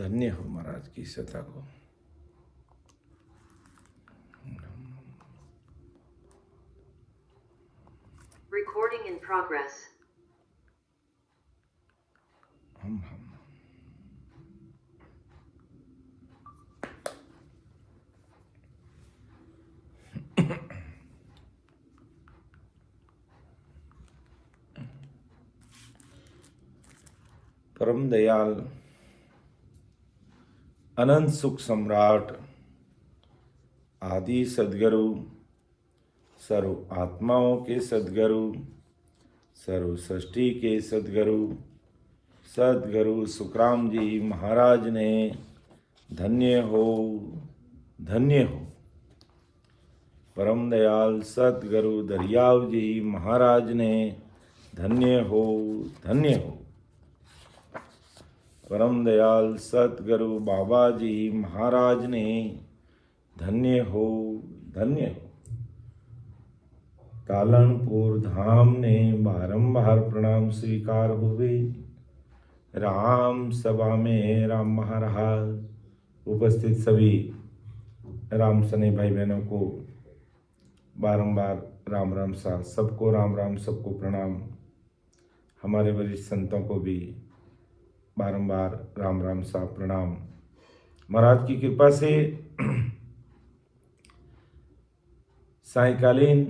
धन्य हो महाराज की सत्ता को। Recording in progress. हम परम दयाल अनंत सुख सम्राट आदि सद्गुरु, सर्व आत्माओं के सद्गुरु, सर्व सृष्टि के सद्गुरु, सद्गुरु सुखराम जी महाराज ने धन्य हो, धन्य हो। परम दयाल सद्गुरु दरियाव जी महाराज ने धन्य हो, धन्य हो। परम दयाल सतगुरु बाबा जी महाराज ने धन्य हो, धन्य हो। कालनपुर धाम ने बारंबार प्रणाम स्वीकार हुए। राम सभा में राम महाराज उपस्थित सभी राम सने भाई बहनों को बारंबार राम राम सा, सबको राम राम, सबको प्रणाम। हमारे वरिष्ठ संतों को भी बारंबार राम राम सा प्रणाम। महाराज की कृपा से सायंकालीन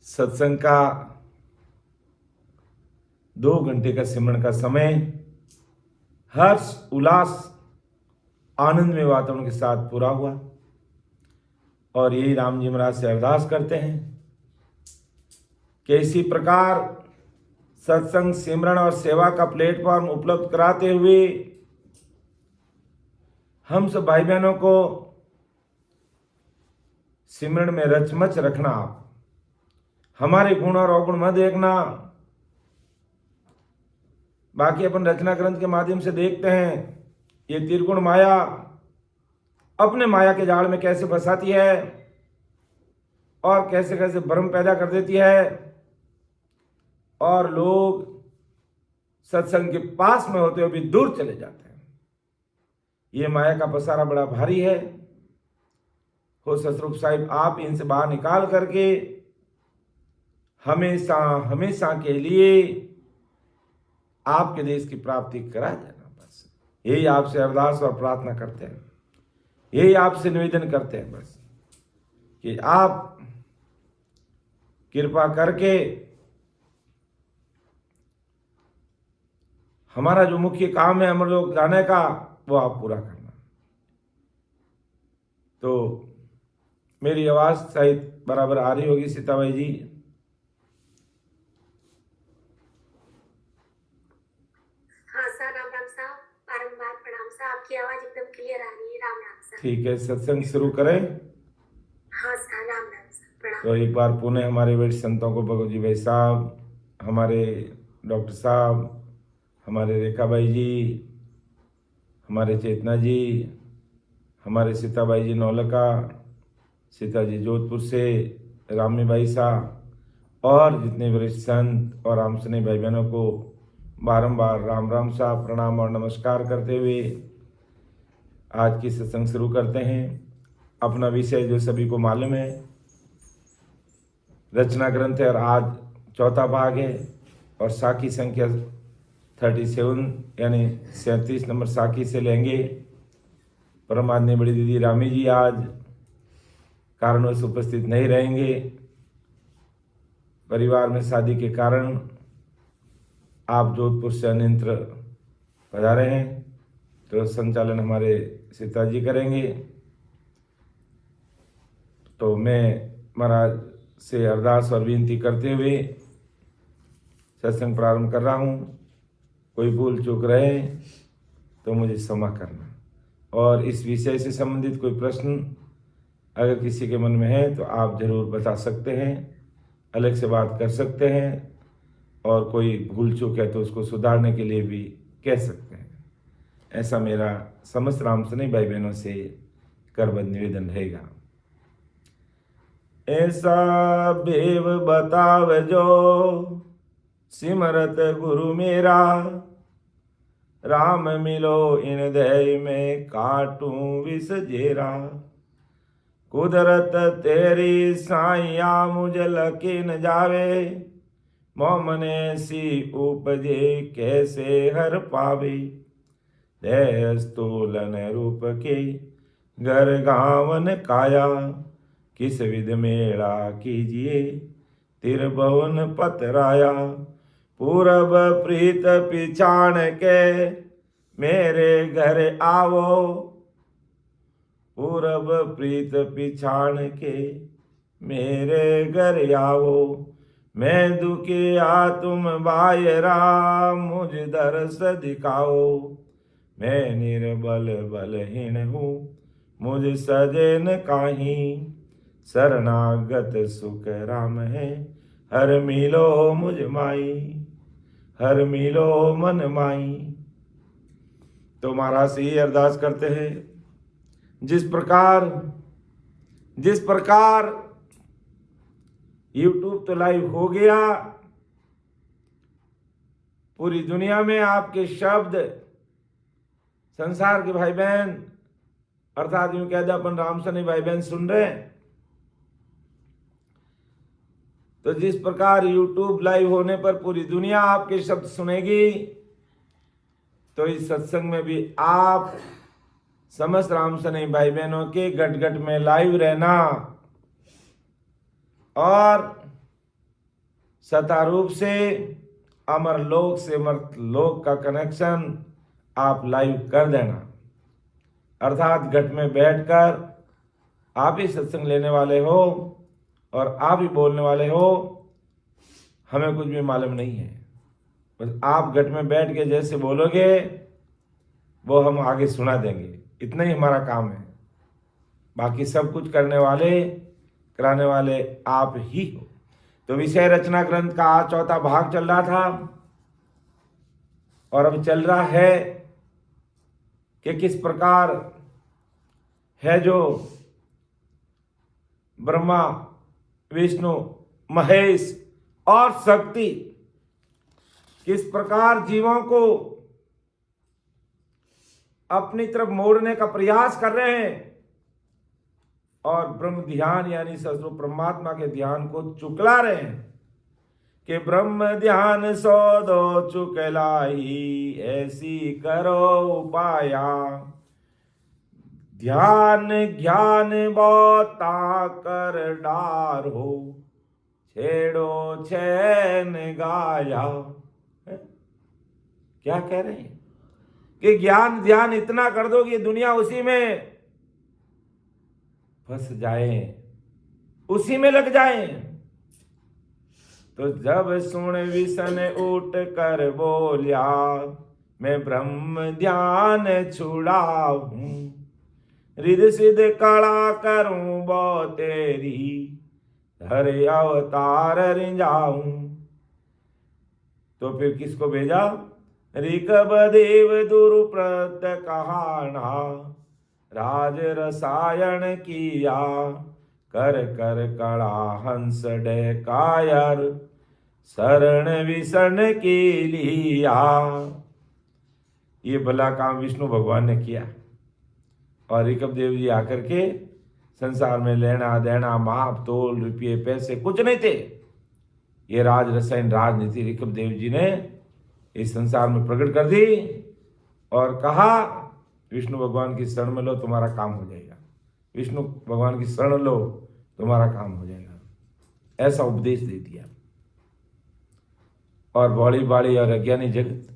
सत्संग का 2 घंटे का सिमरन का समय हर्ष उल्लास आनंदमय वातावरण के साथ पूरा हुआ। और यही राम जी महाराज से अरदास करते हैं कि इसी प्रकार सत्संग सिमरन और सेवा का प्लेटफॉर्म उपलब्ध कराते हुए हम सब भाई बहनों को सिमरन में रचमच रखना। हमारे गुण और अवगुण मत देखना। बाकी अपन रचना ग्रंथ के माध्यम से देखते हैं ये त्रिगुण माया अपने माया के जाल में कैसे फंसाती है और कैसे कैसे भ्रम पैदा कर देती है। और लोग सत्संग के पास में होते हुए भी दूर चले जाते हैं। ये माया का पसारा बड़ा भारी है। हो सतरूप साहिब आप इनसे बाहर निकाल करके हमेशा हमेशा के लिए आपके देश की प्राप्ति करा देना। बस यही आपसे अरदास और प्रार्थना करते हैं, यही आपसे निवेदन करते हैं बस कि आप कृपा करके हमारा जो मुख्य काम है अमर लोक लाने का वो आप पूरा करना। तो मेरी आवाज शायद बराबर आ रही होगी सीताबाई जी? हाँ सर, राम राम साहब, बारंबार प्रणाम साहब, आपकी आवाज एकदम क्लियर आ रही है। राम राम साहब। ठीक है, सत्संग शुरू करें। हाँ सर, राम राम साहब, प्रणाम। तो एक बार पुणे हमारे वरिष्ठ संतों को, भगवत जी भाई साहब, हमारे डॉक्टर साहब, हमारे रेखाबाई जी, हमारे चेतना जी, हमारे सीताबाई जी नौलखा, सीता जी जोधपुर से, रामी भाई साहब और जितने वरिष्ठ संत और राम सने भाई बहनों को बारंबार राम राम साहब प्रणाम और नमस्कार करते हुए आज की सत्संग शुरू करते हैं। अपना विषय जो सभी को मालूम है, रचना ग्रंथ है और आज चौथा भाग है और साखी संख्या 37 यानी 37 नंबर साखी से लेंगे। परमात्मा बड़ी दीदी रामी जी आज कारणवश उपस्थित नहीं रहेंगे। परिवार में शादी के कारण आप जोधपुर से अन्यंत्र पधारे हैं, तो संचालन हमारे सीता जी करेंगे। तो मैं महाराज से अरदास और विनती करते हुए सत्संग प्रारंभ कर रहा हूँ। कोई भूल चूक रहे तो मुझे क्षमा करना। और इस विषय से संबंधित कोई प्रश्न अगर किसी के मन में है तो आप जरूर बता सकते हैं, अलग से बात कर सकते हैं और कोई भूल चूक है तो उसको सुधारने के लिए भी कह सकते हैं। ऐसा मेरा समस्त राम सने भाई बहनों से करबद्ध निवेदन रहेगा। ऐसा बेव बताव जो सिमरत गुरु मेरा, राम मिलो इन दय में काटूं विष जेरा। कुदरत तेरी साइया मुझ लकी न जावे, मोमने सी उपजे कैसे हर पावे। दय स्तूलन रूप के घर गावन काया, किस विध मेला कीजिए तिरभुवन पतराया। पूरब प्रीत पिछाण के मेरे घर आवो, पूरब प्रीत पिछाण के मेरे घर आवो। मैं दुखिया तुम बायरा, मुझ दरस दिखाओ। मैं निर्बल बलहीन हूँ, मुझ सजन काहीं। शरणागत सुख राम है, हर मिलो मुझ माई, हर मिलो मन माई। तो महाराज से ये अरदास करते हैं, जिस प्रकार YouTube तो लाइव हो गया, पूरी दुनिया में आपके शब्द संसार के भाई बहन, अर्थात यूं कह दे अपन राम सनी भाई बहन सुन रहे हैं। तो जिस प्रकार YouTube लाइव होने पर पूरी दुनिया आपके शब्द सुनेगी, तो इस सत्संग में भी आप समस्त राम सनी भाई बहनों के गट गट में लाइव रहना और सतारूप से अमर लोक से मर्त लोक का कनेक्शन आप लाइव कर देना। अर्थात घट में बैठकर आप ही सत्संग लेने वाले हो और आप ही बोलने वाले हो, हमें कुछ भी मालूम नहीं है। बस आप घट में बैठ के जैसे बोलोगे वो हम आगे सुना देंगे, इतना ही हमारा काम है। बाकी सब कुछ करने वाले कराने वाले आप ही हो। तो विषय रचना ग्रंथ का आज चौथा भाग चल रहा था और अब चल रहा है कि किस प्रकार है जो ब्रह्मा विष्णु महेश और शक्ति किस प्रकार जीवों को अपनी तरफ मोड़ने का प्रयास कर रहे हैं और ब्रह्म ध्यान यानी ससुर परमात्मा के ध्यान को चुकला रहे हैं कि ब्रह्म ध्यान सो दो चुकलाई, ऐसी करो उपाया। ध्यान ज्ञान बहुता कर डार हो, छेड़ो चैन गाया। क्या कह रहे हैं कि ज्ञान ध्यान इतना कर दो कि दुनिया उसी में फंस जाए, उसी में लग जाए। तो जब सुन विसन उठ कर बोलिया, मैं ब्रह्म ध्यान छुड़ाऊं, रिद सिद्ध कड़ा करूं बो तेरी, धर अवतार रिंजाऊं। तो फिर किसको भेजा? ऋकब देव दुरुप्रत कहाना, राज रसायन किया, कर कर कड़ा हंस डे कायर, शरण विषण की लिया। ये भला काम विष्णु भगवान ने किया और ऋकब देव जी आकर के संसार में लेना देना माप तोल रुपये पैसे कुछ नहीं थे। ये राज रसायन राजनीति ऋकब देव जी ने इस संसार में प्रकट कर दी और कहा विष्णु भगवान की शरण में लो तुम्हारा काम हो जाएगा, विष्णु भगवान की शरण लो तुम्हारा काम हो जाएगा, ऐसा उपदेश दे दिया। और बड़ी बाड़ी और अज्ञानी जगत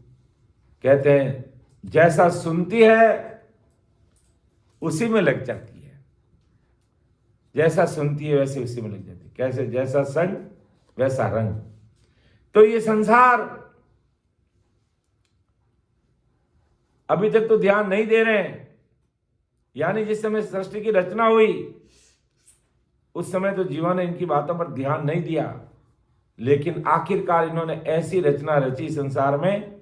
कहते हैं जैसा सुनती है उसी में लग जाती है, जैसा सुनती है वैसे उसी में लग जाती है। कैसे? जैसा संग वैसा रंग। तो ये संसार अभी तक तो ध्यान नहीं दे रहे हैं, यानी जिस समय सृष्टि की रचना हुई उस समय तो जीवन ने इनकी बातों पर ध्यान नहीं दिया, लेकिन आखिरकार इन्होंने ऐसी रचना रची संसार में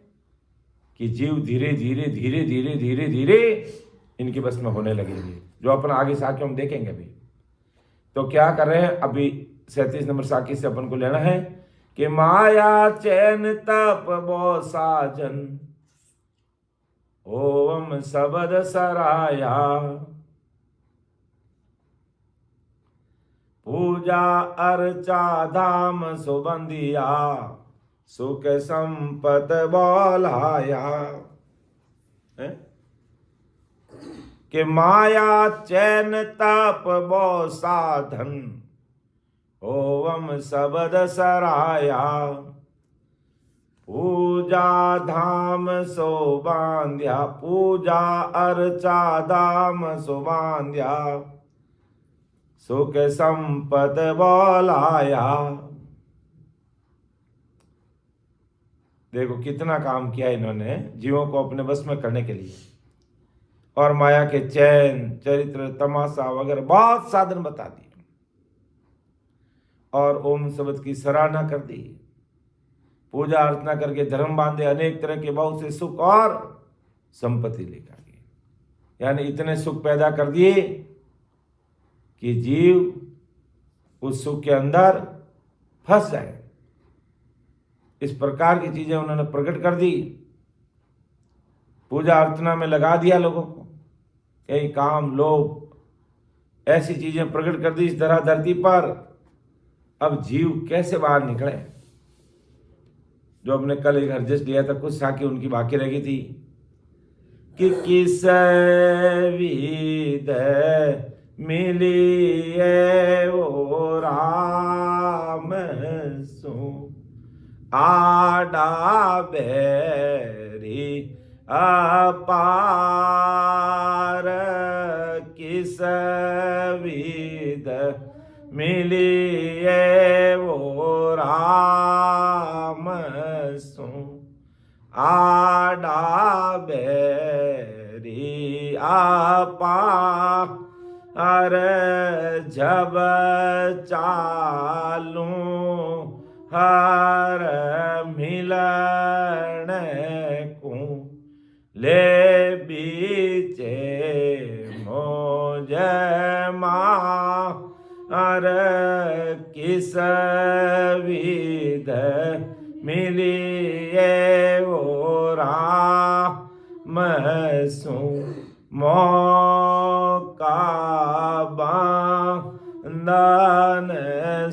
कि जीव धीरे धीरे धीरे धीरे धीरे धीरे इनकी बस में होने लगेंगे, जो अपन आगे साखी हम देखेंगे। अभी तो क्या कर रहे हैं? अभी 37 नंबर साखी से अपन को लेना है कि माया चैन तप बो साजन, ओम शब्द सराया, पूजा अर्चा धाम सुबंधिया, सुख संपत बोलाया। कि माया चैन तप बो साधन, ओम शब्द सराया, पूजा धाम सो बांध्या, पूजा अर्चा धाम सो बांध्या, सुख संपत बोलाया। देखो कितना काम किया इन्होंने जीवों को अपने बस में करने के लिए, और माया के चैन चरित्र तमाशा वगैरह बहुत साधन बता दिए, और ओम शब्द की सराहना कर दी, पूजा अर्चना करके धर्म बांधे, अनेक तरह के बहुत से सुख और संपत्ति लेकर गए। यानी इतने सुख पैदा कर दिए कि जीव उस सुख के अंदर फंस जाए। इस प्रकार की चीजें उन्होंने प्रकट कर दी, पूजा अर्चना में लगा दिया लोगों को, कई काम लोभ ऐसी चीजें प्रकट कर दी इस धरा धरती पर। अब जीव कैसे बाहर निकले? जो हमने कल एक हरजस लिया था, कुछ साखी उनकी बाकी रह गई थी कि किस विद मिली वो राम सो आडा बैरी अपार, किस विद मिली वो राम सो आडा बैरी अपार, जब चालू हर मिलन को ले बीचे मोज मार, किस विध मिलिए वो राम सो मौका बंधन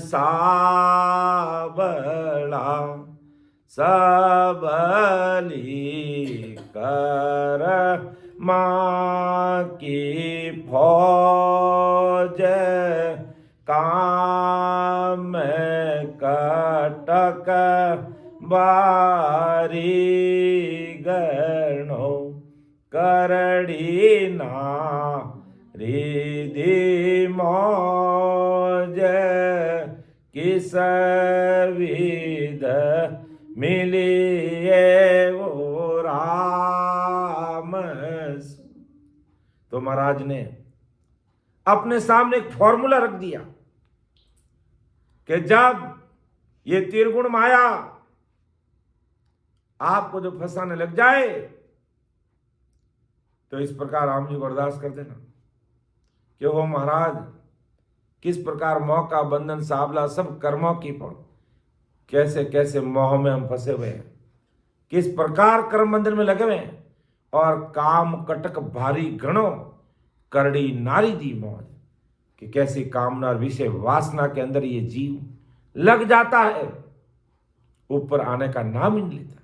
साबला, सबली कर माँ की फौज, काम कटक बारी गणो, करड़ी नारी मौज, किस विध मिलिए वो राम। तो महाराज ने अपने सामने एक फॉर्मूला रख दिया कि जब ये त्रिगुण माया आपको जो फंसाने लग जाए तो इस प्रकार राम जी को अरदास कर देना कि हो महाराज, किस प्रकार मौका बंधन साबला सब कर्मों की पर कैसे कैसे मोह में हम फंसे हुए हैं, किस प्रकार कर्म बंधन में लगे हुए हैं, और काम कटक भारी गणों करड़ी नारी दी मौज, कि कैसी कामना और विषय वासना के अंदर ये जीव लग जाता है, ऊपर आने का नाम ही नहीं लेता।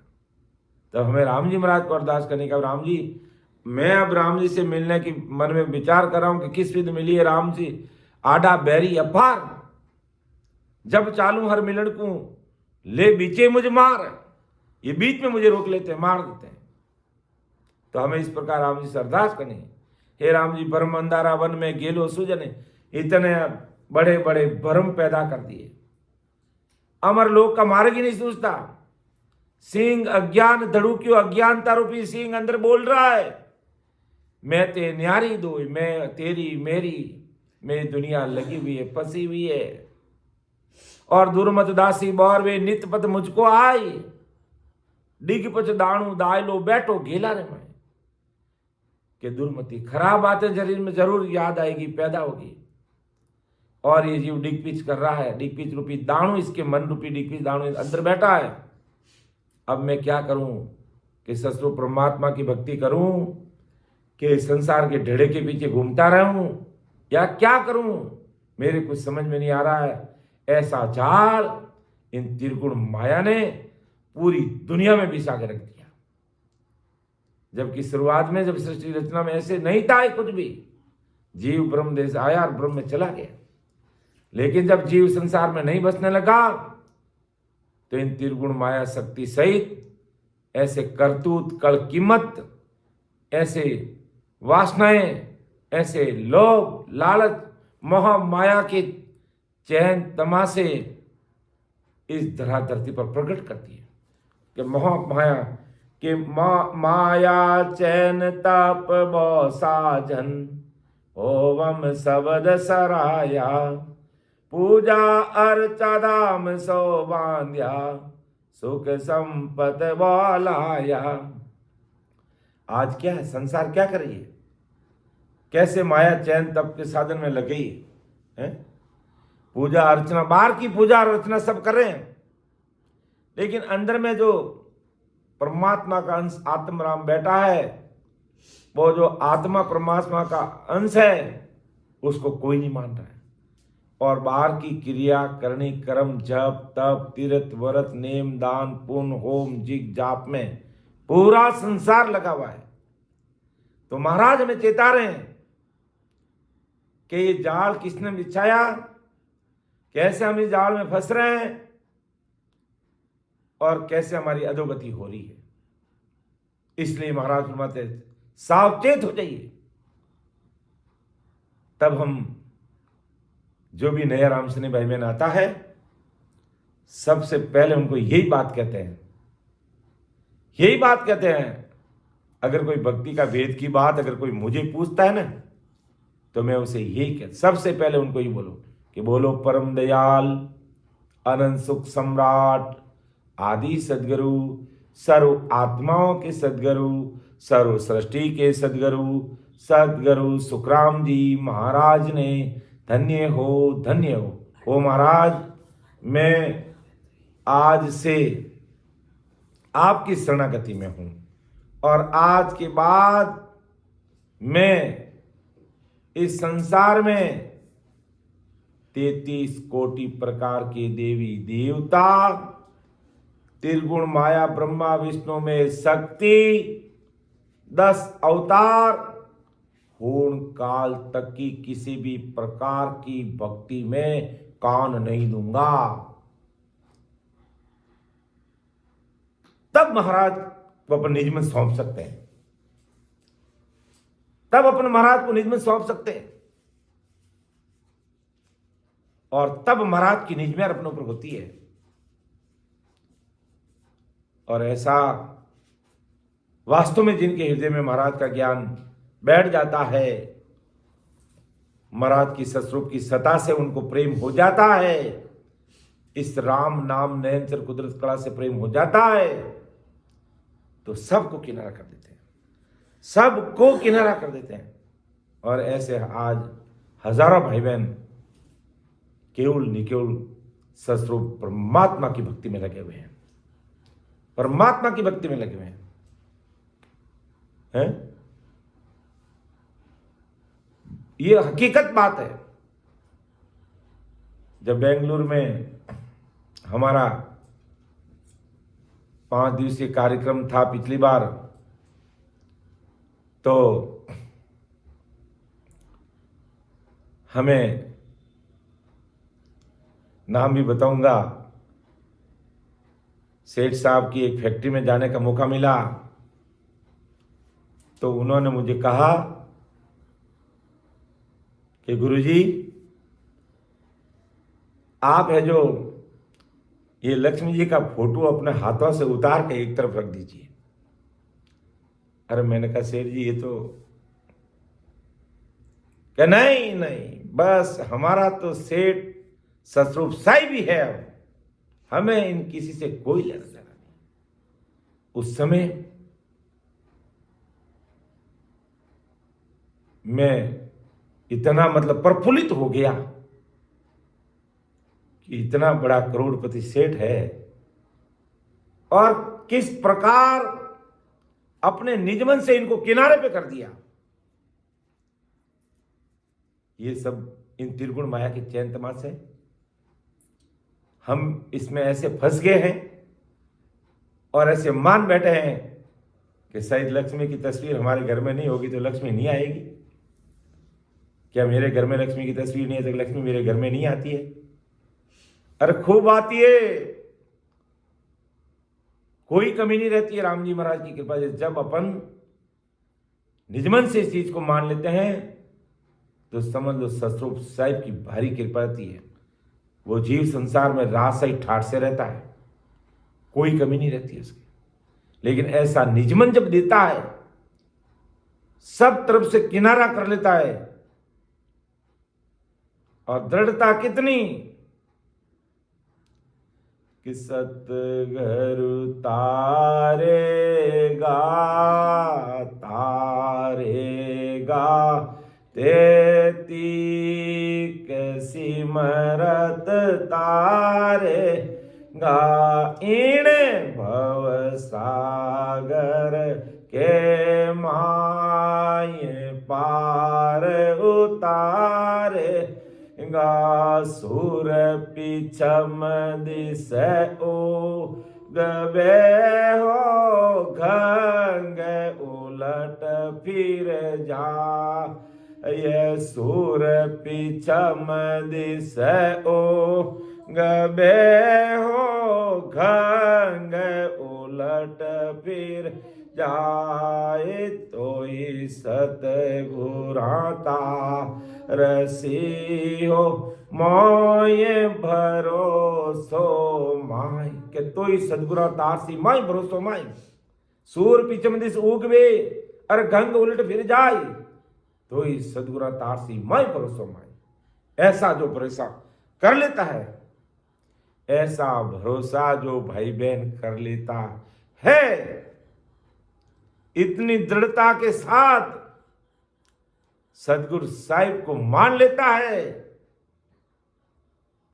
तब हमें राम जी महाराज को अरदास करने का, राम जी मैं अब राम जी से मिलने की मन में विचार कर रहा हूं कि किस विध मिली है राम जी, आडा बैरी अपार, जब चालू हर मिलन को ले बीचे मुझे मार, ये बीच में मुझे रोक लेते हैं, मार देते हैं। तो हमें इस प्रकार राम जी से अरदास करनी है, हे राम जी भरम अंधारा वन में गेलो सुजने, इतने बड़े बड़े भरम पैदा कर दिए, अमर लोग का मार्ग ही नहीं सूझता, सिंह अज्ञान धड़ुकियो अज्ञानता रूपी सिंह अंदर बोल रहा है, मैं ते न्यारी दो, मैं तेरी मेरी, मेरी दुनिया लगी हुई है, फंसी हुई है, और दुर्मत दासी बौर वे नित पत मुझको आई, डिग पच दाणु दाय लो बैठो घेला रे मैं, कि दुर्मति खराब बातें शरीर में जरूर याद आएगी, पैदा होगी, और ये जीव डिग पिच कर रहा है, डिग पिच रूपी दाणु, इसके मन रूपी डिग पिच दाणु अंदर बैठा है। अब मैं क्या करूं, कि ससुर परमात्मा की भक्ति करूं कि संसार के ढेड़े के पीछे घूमता रहूं या क्या करूं, मेरे कुछ समझ में नहीं आ रहा है। ऐसा जाल इन त्रिगुण माया ने पूरी दुनिया में बिछा के रख दिया। जबकि शुरुआत में जब सृष्टि रचना में ऐसे नहीं था कुछ भी, जीव ब्रह्म देश आया और ब्रह्म में चला गया। लेकिन जब जीव संसार में नहीं बसने लगा तो इन त्रिगुण माया शक्ति सहित ऐसे करतूत, कल कीमत, ऐसे वासनाएं, ऐसे लोभ, लालच, मोह माया के चैन तमाशे इस धराधरती पर प्रकट करती है कि मोह माया कि माया चैन ताप बो साजन ओवम शब्द सराया पूजा अर्चा धाम सो बांध्या सुख संपत वालाया। आज क्या है, संसार क्या कर रही है, कैसे माया चैन तप के साधन में लग गई है। पूजा अर्चना, बाहर की पूजा अर्चना सब कर रहे हैं, लेकिन अंदर में जो परमात्मा का अंश आत्म राम बैठा है, वो जो आत्मा परमात्मा का अंश है, उसको कोई नहीं मान रहा है। और बाहर की क्रिया करनी, कर्म, जप, तप, तीर्थ, व्रत, नेम, दान, पुण्य, होम, जिग, जाप में पूरा संसार लगा हुआ है। तो महाराज हमें चेता रहे हैं कि ये जाल किसने बिछाया, कैसे हम इस जाल में फंस रहे हैं और कैसे हमारी अधोगति हो रही है। इसलिए महाराज फरमाते सावचेत हो जाइए। तब हम जो भी नया रामसनी भाई बहन आता है, सबसे पहले उनको यही बात कहते हैं, यही बात कहते हैं। अगर कोई भक्ति का वेद की बात अगर कोई मुझे पूछता है ना, तो मैं उसे यही कहता, सबसे पहले उनको ही बोलो कि बोलो परम दयाल अनंत सुख सम्राट आदि सदगुरु, सर्व आत्माओं के सदगुरु, सर्व सृष्टि के सदगुरु, सदगुरु सुखराम जी महाराज ने धन्य हो, धन्य हो। ओ महाराज, मैं आज से आपकी शरणागति में हूं और आज के बाद मैं इस संसार में 33 कोटि प्रकार के देवी देवता, त्रिगुण माया ब्रह्मा विष्णु में शक्ति, 10 अवतार, पूर्ण काल तक की किसी भी प्रकार की भक्ति में कान नहीं दूंगा। तब महाराज को अपन निज में सौंप सकते हैं, तब अपन महाराज को निज में सौंप सकते हैं, और तब महाराज की निज में अपने ऊपर होती है। और ऐसा वास्तव में जिनके हृदय में महाराज का ज्ञान बैठ जाता है, महाराज की सस्वरूप की सता से उनको प्रेम हो जाता है, इस राम नाम नयनचर कुदरत कला से प्रेम हो जाता है, तो सबको किनारा कर देते हैं, सबको किनारा कर देते हैं। और ऐसे आज हजारों भाई बहन केवल निकेवल सस्वरूप परमात्मा की भक्ति में लगे हुए हैं, परमात्मा की भक्ति में लगे हुए हैं, हैं? ये हकीकत बात है। जब बेंगलुरु में हमारा 5 दिवसीय कार्यक्रम था पिछली बार, तो हमें नाम भी बताऊंगा, सेठ साहब की एक फैक्ट्री में जाने का मौका मिला। तो उन्होंने मुझे कहा कि गुरुजी, आप है जो ये लक्ष्मी जी का फोटो अपने हाथों से उतार के एक तरफ रख दीजिए। अरे मैंने कहा सेठ जी ये तो, क्या नहीं नहीं, बस हमारा तो सेठ ससुर साई भी है, अब हमें इन किसी से कोई लेना देना नहीं। उस समय मैं इतना मतलब प्रफुल्लित हो गया कि इतना बड़ा करोड़पति सेठ है और किस प्रकार अपने निज मन से इनको किनारे पे कर दिया। ये सब इन त्रिगुण माया के चैन तमाशे। हम इसमें ऐसे फंस गए हैं और ऐसे मान बैठे हैं कि शायद लक्ष्मी की तस्वीर हमारे घर में नहीं होगी तो लक्ष्मी नहीं आएगी। क्या मेरे घर में लक्ष्मी की तस्वीर नहीं है तो लक्ष्मी मेरे घर में नहीं आती है? अरे खूब आती है, कोई कमी नहीं रहती है राम जी महाराज की कृपा से। जब अपन निजमन से इस चीज को मान लेते हैं तो समझ लो सतरूप साहिब की भारी कृपा रहती है। वो जीव संसार में रात सही ठाठ से रहता है, कोई कमी नहीं रहती है उसकी। लेकिन ऐसा निजमन जब देता है, सब तरफ से किनारा कर लेता है, और दृढ़ता कितनी कि सतगुरु तारेगा तारेगा तेती कैसी मरत तारेगा इन भव सागर के माये पार उतारे गा सुर पिछम दिस ओ गबे हो घंग उलट फिर जा ये सुर पिछम दिस ओ गबे हो घंग उलट फिर जाए तो ही सतगुराता रसी हो मोये भरोसो माय के तो ही सदगुरा तारसी माय भरोसो माय सूर पिछम दिस उगवे अर गंग उलट फिर जाए तो ही सदगुरा तारसी माय भरोसो माय। ऐसा जो भरोसा कर लेता है, ऐसा भरोसा जो भाई बहन कर लेता है, इतनी दृढ़ता के साथ सदगुरु साहिब को मान लेता है,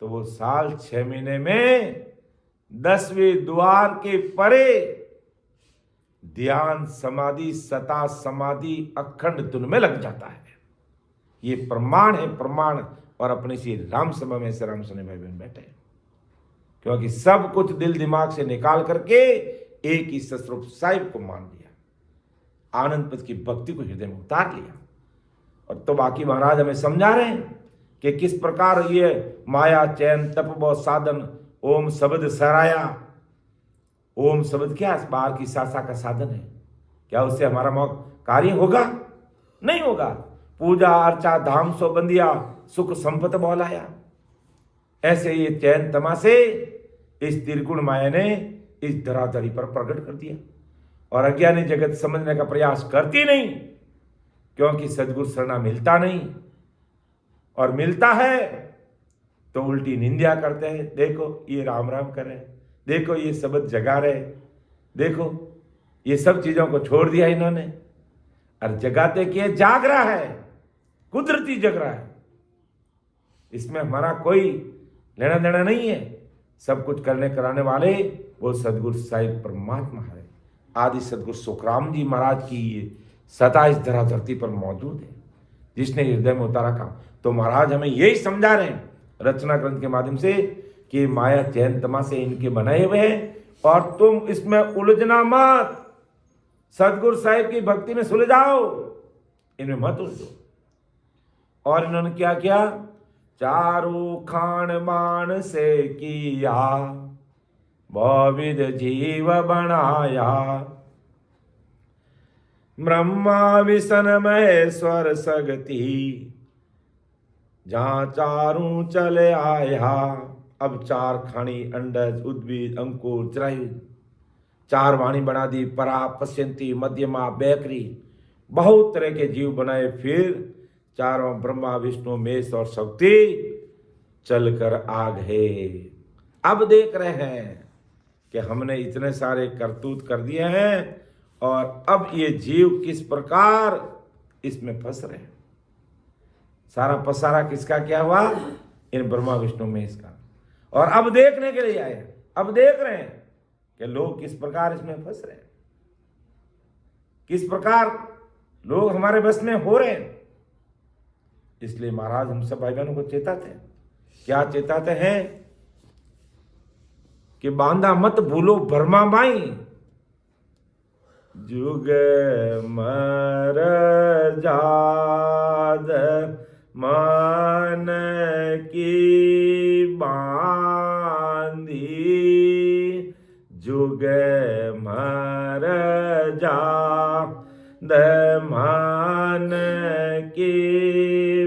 तो वो साल 6 महीने में 10वें द्वार के परे ध्यान समाधि सता समाधि अखंड धुन में लग जाता है। ये प्रमाण है, प्रमाण। और अपने श्री राम सभा में से राम सुने भाई बहन बैठे, क्योंकि सब कुछ दिल दिमाग से निकाल करके एक ही सतरूप साहिब को मान लिया, आनंद पद की भक्ति को हृदय में उतार लिया। और तो बाकी महाराज हमें समझा रहे हैं कि किस प्रकार ये माया चैन तप व साधन ओम शब्द सराया। ओम शब्द क्या है? बाहर की शाखा का साधन है। क्या उससे हमारा कार्य होगा? नहीं होगा। पूजा अर्चा धाम सो बंदिया सुख संपत बोलाया। ऐसे ये चैन तमाशे इस त्रिगुण माया ने इस धराधरी पर प्रकट कर दिया, और अज्ञानी जगत समझने का प्रयास करती नहीं, क्योंकि सदगुरु शरणा मिलता नहीं, और मिलता है तो उल्टी निंदा करते हैं। देखो ये राम राम कर रहे, देखो ये शब्द जगा रहे, देखो ये सब चीजों को छोड़ दिया इन्होंने, और जगाते किए जाग रहा है, कुदरती जग रहा है। इसमें हमारा कोई लेना देना नहीं है। सब कुछ करने कराने वाले वो सदगुरु साहिब परमात्मा है। आदि सदगुरु सुखराम जी महाराज की ये सता इस धरा धरती पर मौजूद है, जिसने हृदय में उतारा काम। तो महाराज हमें यही समझा रहे हैं रचना ग्रंथ के माध्यम से कि माया चैन तमाशे इनके बनाए हुए हैं, और तुम इसमें उलझना मत। सदगुरु साहिब की भक्ति में सुलझाओ, इनमें मत उलझो। और इन्होंने क्या किया? चारू खान मान से किया बहुविध जीव बनाया, ब्रह्मा विष्णु महेश्वर सगति जहां चारों चले आया। अब 4 खानी अंडज उद्भिद अंकुर जरायु 4 वाणी बना दी, परा पश्यंती मध्यमा बैकरी, बहुत तरह के जीव बनाए। फिर चारों ब्रह्मा विष्णु महेश और शक्ति चलकर आ गए। अब देख रहे हैं कि हमने इतने सारे करतूत कर दिए हैं, और अब ये जीव किस प्रकार इसमें फंस रहे हैं। सारा पसारा किसका क्या हुआ? इन ब्रह्मा विष्णु महेश का। और अब देखने के लिए आए, अब देख रहे हैं कि लोग किस प्रकार इसमें फंस रहे हैं। किस प्रकार लोग हमारे बस में हो रहे हैं। इसलिए महाराज हम सब भाई बहनों को चेताते हैं। क्या चेताते हैं कि बांधा मत भूलो भरमा माई, जुग मर जाद मन की बांधी, जुग मर जाद मन की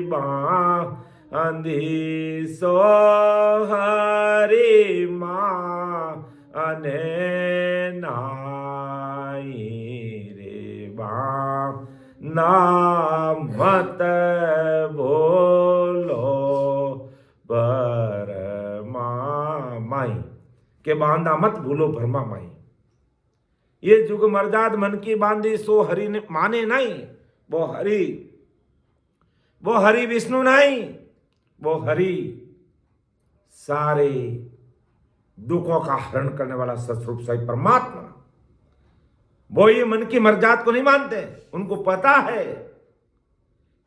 बांधी, सो हरि माने नाई रे ना मत बोलो भरमा माई, के बांधा मत भूलो भरमा माई। ये जुग मर्जाद मन की बांधी, सो हरि ने माने नहीं। वो हरि विष्णु नहीं, वो हरि सारे दुखों का हरण करने वाला सतरूप साई परमात्मा। वो ये मन की मर्जाद को नहीं मानते। उनको पता है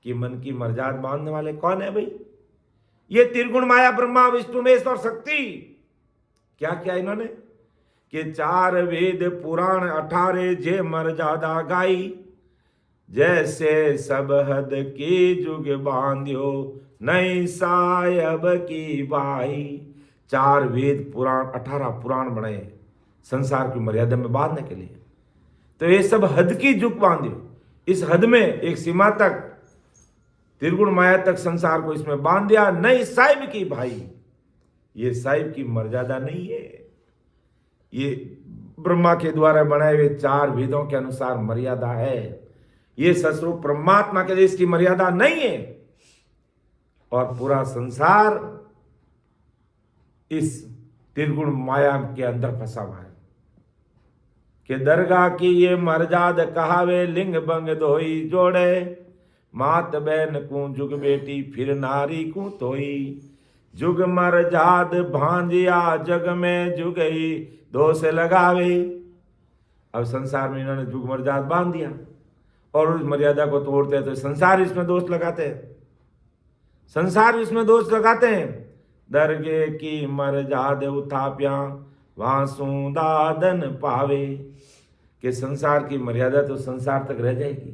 कि मन की मर्जाद बांधने वाले कौन है भाई। ये त्रिगुण माया ब्रह्मा विष्णु महेश और शक्ति। क्या किया इन्होंने कि 4 वेद पुराण 18 जे मर्यादा गाई, जैसे सब हद की जुग बांध्यो नहीं सायब की बाई। 4 वेद पुराण 18 पुराण बनाए संसार की मर्यादा में बांधने के लिए। तो ये सब हद की जुग बांध्यो, इस हद में एक सीमा तक त्रिगुण माया तक संसार को इसमें बांध दिया। नहीं साहिब की भाई, ये साहिब की मर्यादा नहीं है। ये ब्रह्मा के द्वारा बनाए हुए 4 वेदों के अनुसार मर्यादा है। ये सस्वरूप परमात्मा के देश की मर्यादा नहीं है। और पूरा संसार इस त्रिगुण माया के अंदर फंसा हुआ है कि दरगाह की ये मर्जाद कहावे, लिंग बंग दोई जोड़े, मात बहन को जुग बेटी फिर नारी को तोई। जुग मर्जाद भांजिया जग में जुगई दोष लगावे। अब संसार में इन्होंने जुग मर्जाद बांध दिया और उस मर्यादा को तोड़ते हैं तो संसार इसमें दोष लगाते हैं। संसार इसमें दोष लगाते हैं। दरगे की मर्जाद उथाप्या वासु दादन पावे, कि संसार की मर्यादा तो संसार तक रह जाएगी।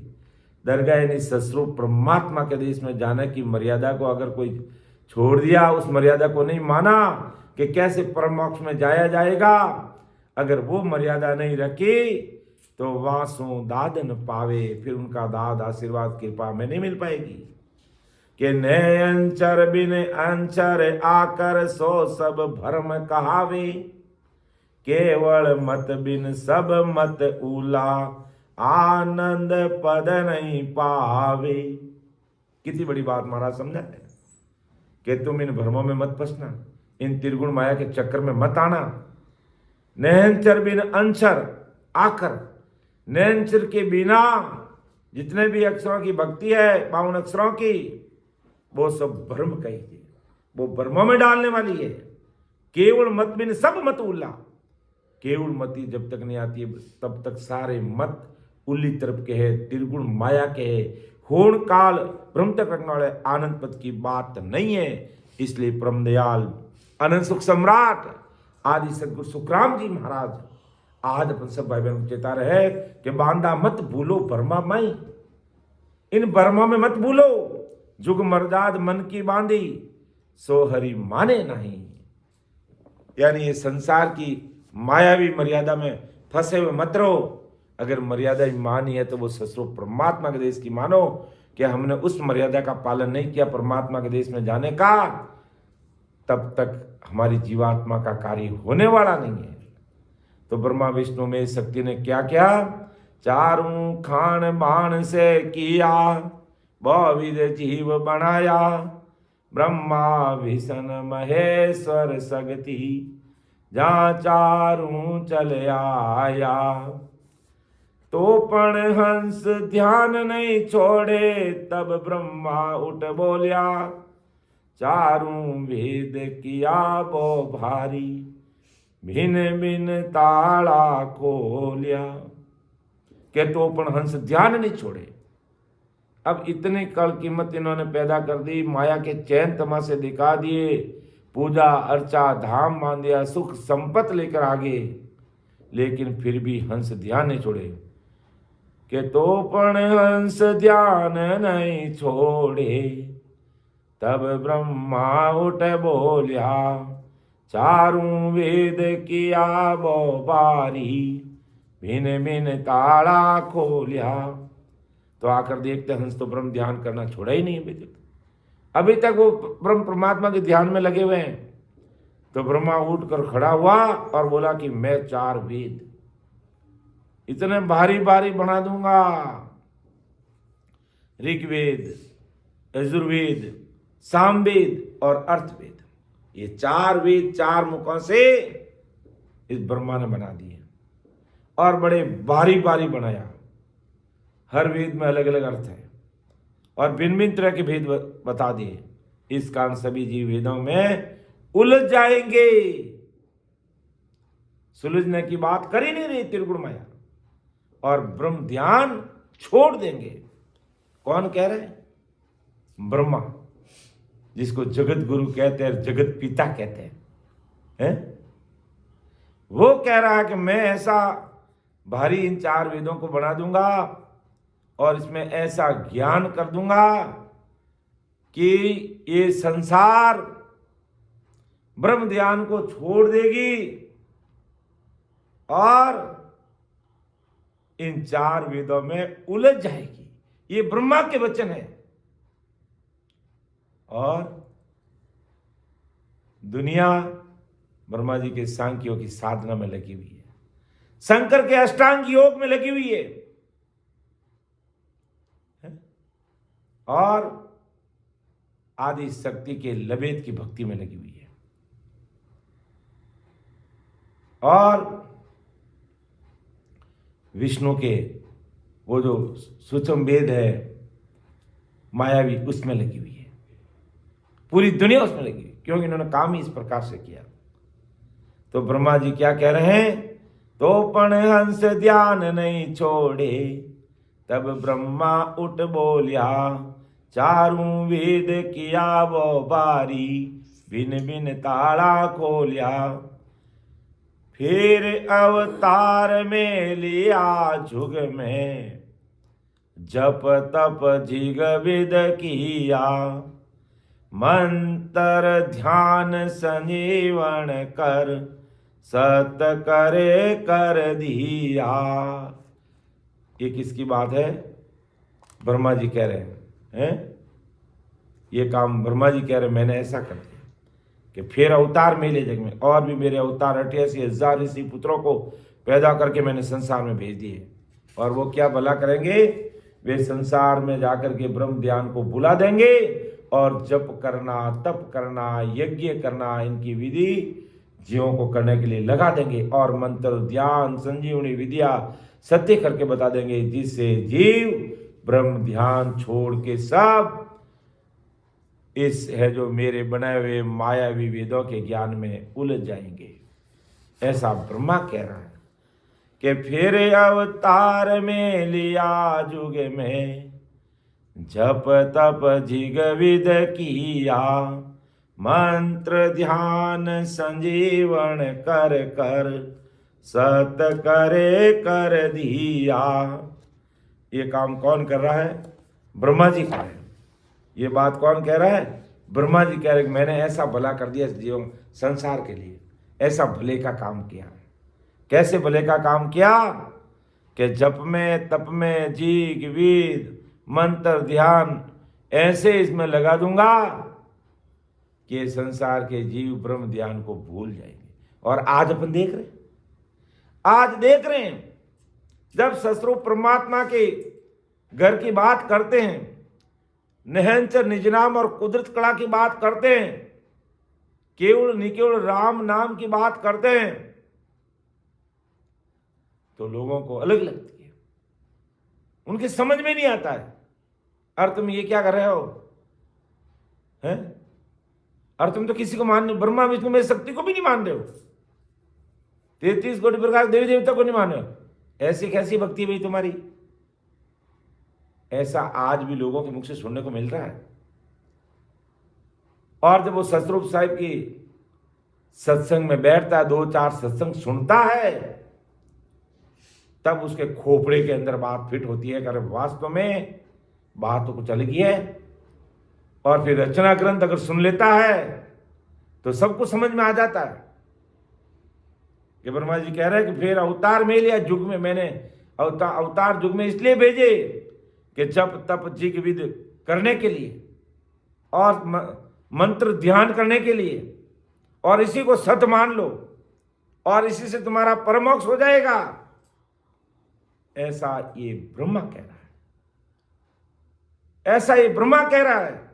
दरगाह यानी सस्वरूप परमात्मा के देश में जाने की मर्यादा को अगर कोई छोड़ दिया, उस मर्यादा को नहीं माना कि कैसे परम मोक्ष में जाया जाएगा, अगर वो मर्यादा नहीं रखी तो वासु दादन पावे, फिर उनका दाद आशीर्वाद कृपा में नहीं मिल पाएगी। कि नए अंचर बिन अंचर आकर सो सब भरम कहावे, केवल मत बिन सब मत उला आनंद पद नहीं पावे। कितनी बड़ी बात महाराज समझाते हैं कि तुम इन भ्रमों में मत फंसना, इन त्रिगुण माया के चक्कर में मत आना। नयनचर बिन अंचर आकर, नयनचर के बिना जितने भी अक्षरों की भक्ति है 52 अक्षरों की, वो सब भ्रम कहिए, वो भ्रमों में डालने वाली है। केवल मत बिन सब मत उल्ला, केवल मती जब तक नहीं आती है तब तक सारे मत उल्ली तरफ के है, त्रिगुण माया के है, होण काल ब्रह्म तक रखने वाले आनंद पद की बात नहीं है। इसलिए परम दयाल अनंत सुख सम्राट आदि सदगुरु सुखराम जी महाराज आज अपन सब भाई बहन चेता रहे कि बांधा मत भूलो भरमा माई, इन भरमों में मत भूलो। जुग मर्याद मन की बांधी, सो हरि माने नहीं। यानी ये संसार की मायावी मर्यादा में फंसे हुए मत रहो। अगर मर्यादा मानी है तो वो सस्वरूप परमात्मा के देश की मानो कि हमने उस मर्यादा का पालन नहीं किया परमात्मा के देश में जाने का, तब तक हमारी जीवात्मा का कार्य होने वाला नहीं है। तो ब्रह्मा विष्णु में शक्ति ने क्या किया, चारों खान बाण से किया, बहुविध जीव बनाया, ब्रह्मा विष्णु महेश्वर शक्ति जहाँ चारों चले आया। तो पण हंस ध्यान नहीं छोड़े, तब ब्रह्मा उठ बोलिया, चारों वेद किया बो भारी, भिन्न भिन्न ताला खोलिया। कि तो पण हंस ध्यान नहीं छोड़े। अब इतनी कल कीमत इन्होंने पैदा कर दी, माया के चैन तमाशे दिखा दिए, पूजा अर्चा धाम मान दिया, सुख संपत्ति लेकर आगे, लेकिन फिर भी हंस ध्यान नहीं छोड़े। कि तो पण हंस ध्यान नहीं छोड़े, तब ब्रह्मा उठ बोलिया, चारों वेद किया वो बारी, भिन भिन ताला खोलिया। तो आकर देखते हंस तो ब्रह्म ध्यान करना छोड़ा ही नहीं अभी तक वो ब्रह्म परमात्मा के ध्यान में लगे हुए हैं। तो ब्रह्मा उठकर खड़ा हुआ और बोला कि मैं 4 वेद इतने भारी भारी बना दूंगा, ऋग्वेद, यजुर्वेद, सामवेद और अर्थवेद, ये 4 वेद 4 मुखों से इस ब्रह्मा ने बना दिए और बड़े भारी भारी बनाया। हर वेद में अलग अलग अर्थ है और भिन्न भिन्न तरह के भेद बता दिए। इस कारण सभी जीव वेदों में उलझ जाएंगे। सुलझने की बात कर ही नहीं रही त्रिगुण माया, और ब्रह्म ध्यान छोड़ देंगे। कौन कह रहे हैं? ब्रह्मा, जिसको जगत गुरु कहते हैं, जगत पिता कहते हैं, वो कह रहा है कि मैं ऐसा भारी इन 4 वेदों को बना दूंगा और इसमें ऐसा ज्ञान कर दूंगा कि ये संसार ब्रह्म ध्यान को छोड़ देगी और इन 4 वेदों में उलझ जाएगी। ये ब्रह्मा के वचन है। और दुनिया ब्रह्मा जी के सांख्यों की साधना में लगी हुई है, शंकर के अष्टांग योग में लगी हुई है और आदि शक्ति के लबेद की भक्ति में लगी हुई है। और विष्णु के वो जो सूक्ष्म वेद है मायावी, उसमें लगी हुई है। पूरी दुनिया उसमें लगी हुई, क्योंकि इन्होंने काम ही इस प्रकार से किया। तो ब्रह्मा जी क्या कह रहे हैं? तो पण हंस ध्यान नहीं छोड़े, तब ब्रह्मा उठ बोलिया, चारों वेद किया वो बारी, भिन भिन ताला खोलिया। फिर अवतार में लिया जुग में, जप तप जिग विद किया, मंत्र ध्यान संजीवन कर, सत करे कर दिया। ये किसकी बात है? ब्रह्मा जी कह रहे हैं, ये काम ब्रह्मा जी कह रहे हैं, मैंने ऐसा कर दिया कि फिर अवतार मेले जग में, और भी मेरे अवतार 88,000 ऋषि पुत्रों को पैदा करके मैंने संसार में भेज दिए। और वो क्या भला करेंगे? वे संसार में जाकर के ब्रह्म ध्यान को बुला देंगे और जप करना, तप करना, यज्ञ करना, इनकी विधि जीवों को करने के लिए लगा देंगे और मंत्र ध्यान संजीवनी विद्या सत्य करके बता देंगे, जिससे जीव ब्रह्म ध्यान छोड़ के सब इस है जो मेरे बनाए हुए मायावी वेदों के ज्ञान में उलझ जाएंगे। ऐसा ब्रह्मा कह रहा है कि फिर अवतार में लिया जुग में, जप तप जिग विद किया, मंत्र ध्यान संजीवन कर कर, सत करे कर दिया। ये काम कौन कर रहा है? ब्रह्मा जी कर रहे हैं। ये बात कौन कह रहा है? ब्रह्मा जी कह रहे हैं, मैंने ऐसा भला कर दिया जीवन संसार के लिए, ऐसा भले का काम किया। कैसे भले का काम किया? कि जप में, तप में, जीग वेद, मंत्र ध्यान ऐसे इसमें लगा दूंगा कि संसार के जीव ब्रह्म ध्यान को भूल जाएंगे। और आज अपन देख रहे हैं, आज देख रहे हैं, जब ससुर परमात्मा के घर की बात करते हैं, निहंचर निजनाम और कुदरत कला की बात करते हैं, केवल निकेवल राम नाम की बात करते हैं, तो लोगों को अलग लगती है, उनकी समझ में नहीं आता है। और तुम ये क्या कर रहे हो? हैं? और तुम तो किसी को मान नहीं, ब्रह्मा विष्णु में शक्ति को भी नहीं मान रहे हो, 33 कोटि प्रकार देवी देवता को नहीं मान रहे हो, ऐसी कैसी भक्ति हुई तुम्हारी? ऐसा आज भी लोगों के मुख से सुनने को मिल रहा है। और जब वो सतरूप साहिब की सत्संग में बैठता है, 2-4 सत्संग सुनता है, तब उसके खोपड़े के अंदर बात फिट होती है कि अरे वास्तव में बात तो कुछ अलग ही है। और फिर रचना ग्रंथ अगर सुन लेता है तो सब कुछ समझ में आ जाता है कि ब्रह्मा जी कह रहे हैं कि फिर अवतार में लिया युग में, मैंने अवतार युग में इसलिए भेजे कि जप तप जिग विद करने के लिए और मंत्र ध्यान करने के लिए, और इसी को सत्य मान लो और इसी से तुम्हारा परमोक्ष हो जाएगा, ऐसा ये ब्रह्मा कह रहा है, ऐसा ये ब्रह्मा कह रहा है।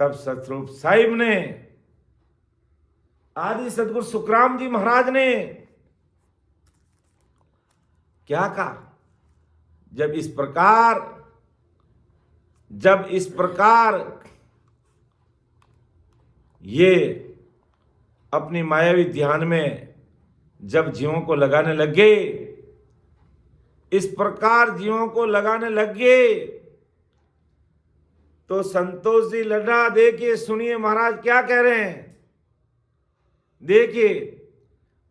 तब सतरूप साहिब ने, आदि सदगुरु सुखराम जी महाराज ने क्या कहा? जब इस प्रकार ये अपनी मायावी ध्यान में जब जीवों को लगाने लगे, इस प्रकार जीवों को लगाने लगे, तो संतोष जी लड्डा देखिए, सुनिए महाराज क्या कह रहे हैं। देखिए,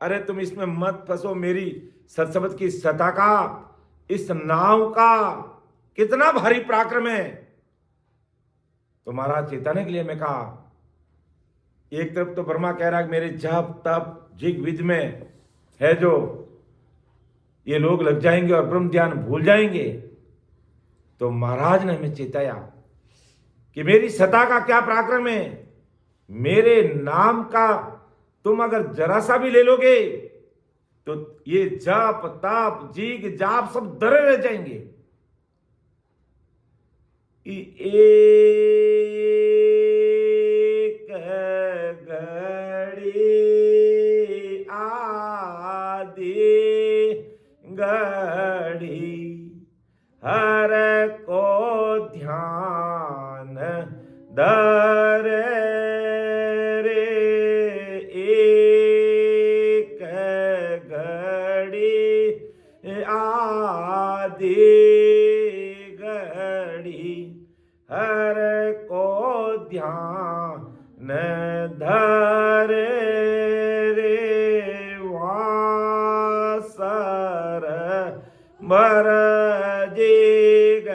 अरे तुम इसमें मत फंसो, मेरी सत्संग की सता का, इस नाव का कितना भारी पराक्रम है। तो महाराज चेताने के लिए मैं कहा, एक तरफ तो ब्रह्मा कह रहा है कि मेरे जप तप जिग विद में है जो ये लोग लग जाएंगे और ब्रह्म ध्यान भूल जाएंगे, तो महाराज ने हमें चेताया कि मेरी सता का क्या पराक्रम है। मेरे नाम का तुम अगर जरा सा भी ले लोगे तो ये जप तप जिग जाप सब दरे रह जाएंगे। एक घड़ी आदि घड़ी हर को ध्यान धरे रे, एक घड़ी आदि घड़ी हर को ध्यान धरे रे, वासर बर जिग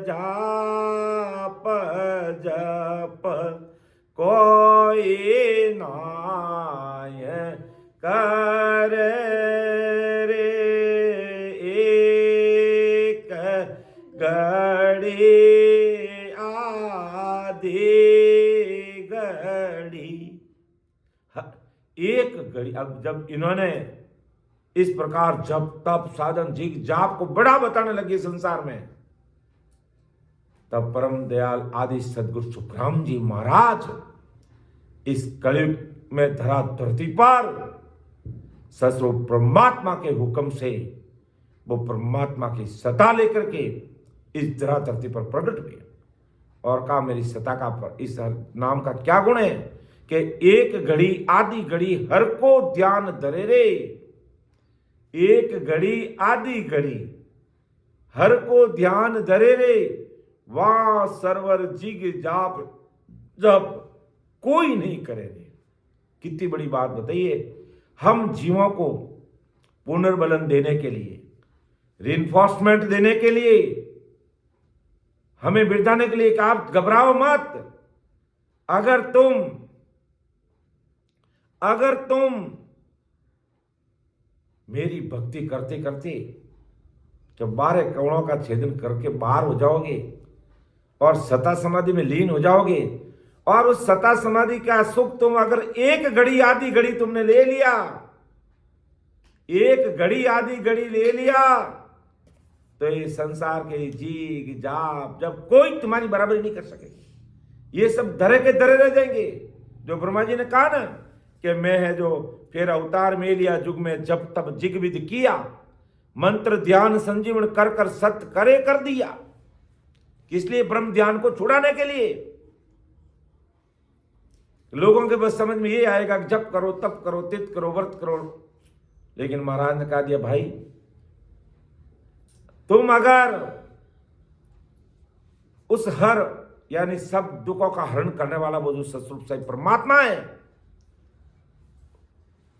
जाप जप कोई नाय करे रे, एक घड़ी आदि घड़ी। एक घड़ी, अब जब इन्होंने इस प्रकार जप तप साधन जिग जाप को बड़ा बताने लगे संसार में, तब परम दयाल आदि सदगुरु सुखराम जी महाराज इस कलयुग में धरा धरती पर सस्वरूप परमात्मा के हुक्म से वो परमात्मा की सत्ता लेकर के इस धरा धरती पर प्रकट हुए और कहा, मेरी सत्ता का इस नाम का क्या गुण है कि एक घड़ी आदि घड़ी हर को ध्यान धरे रे, एक घड़ी आदि घड़ी हर को ध्यान धरे रे, वहां सर्वर जिग जाप जब कोई नहीं करे रे। कितनी बड़ी बात बताइए। हम जीवों को पुनर्बलन देने के लिए, रिइंफोर्समेंट देने के लिए, हमें बिरदाने के लिए कि आप घबराओ मत। अगर तुम मेरी भक्ति करते करते जब 12 करोड़ों का छेदन करके बाहर हो जाओगे और सता समाधि में लीन हो जाओगे, और उस सता समाधि का सुख तुम अगर एक घड़ी आधी घड़ी तुमने ले लिया, एक घड़ी आधी घड़ी ले लिया, तो ये संसार के जीग जाप जब कोई तुम्हारी बराबरी नहीं कर सकेगी। ये सब धरे के धरे रह जाएंगे। जो ब्रह्मा जी ने कहा ना कि मैं है जो फिर अवतार में लिया युग में जब तब जिग विद किया, मंत्र ध्यान संजीवन कर कर सत्य करे कर दिया। किस लिए? ब्रह्म ध्यान को छुड़ाने के लिए। लोगों के बस समझ में ये आएगा कि जप करो तप करो तित करो व्रत करो लेकिन महाराज ने कहा दिया, भाई तुम अगर उस हर यानी सब दुखों का हरण करने वाला वो जो सतस्वरूप सही परमात्मा है,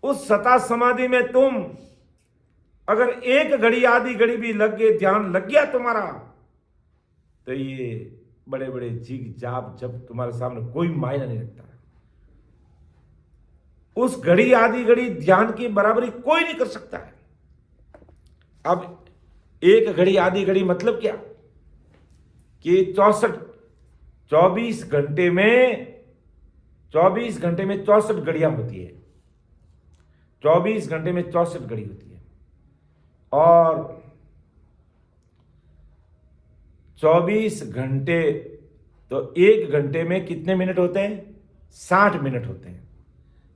उस सता समाधि में तुम अगर एक घड़ी आधी घड़ी भी लग गए, ध्यान लग गया तुम्हारा, तो ये बड़े बड़े जीग जाप जब तुम्हारे सामने कोई मायना नहीं रखता। उस घड़ी आधी घड़ी ध्यान की बराबरी कोई नहीं कर सकता है। अब एक घड़ी आधी घड़ी मतलब क्या कि 24 घंटे में 64 घड़ियां होती है। 24 घंटे में 64 घड़ी होती है और 24 घंटे तो एक घंटे में कितने मिनट होते हैं? 60 मिनट होते हैं।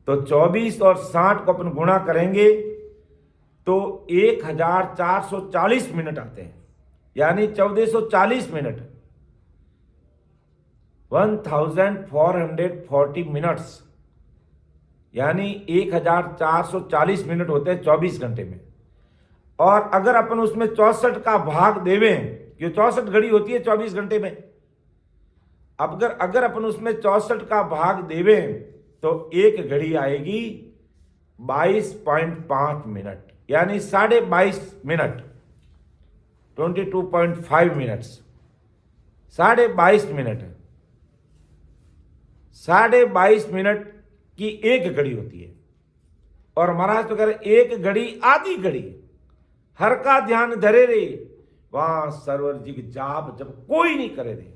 तो 24 और 60 को अपन गुणा करेंगे तो 1440 मिनट आते हैं, यानी 1440 मिनट, 1440 मिनट्स, यानी 1440 मिनट होते हैं 24 घंटे में। और अगर अपन उसमें 64 का भाग देवें, कि 64 घड़ी होती है 24 घंटे में, अगर अपन उसमें 64 का भाग देवें तो एक घड़ी आएगी 22.5 मिनट, यानी 22.5 मिनट, 22.5 मिनट्स, 22.5 मिनट, 22.5 मिनट की एक घड़ी होती है। और महाराज तो कह रहे एक घड़ी आधी घड़ी, हर का ध्यान धरे रे, वहां सरवर जी की जाप जब कोई नहीं करे रे।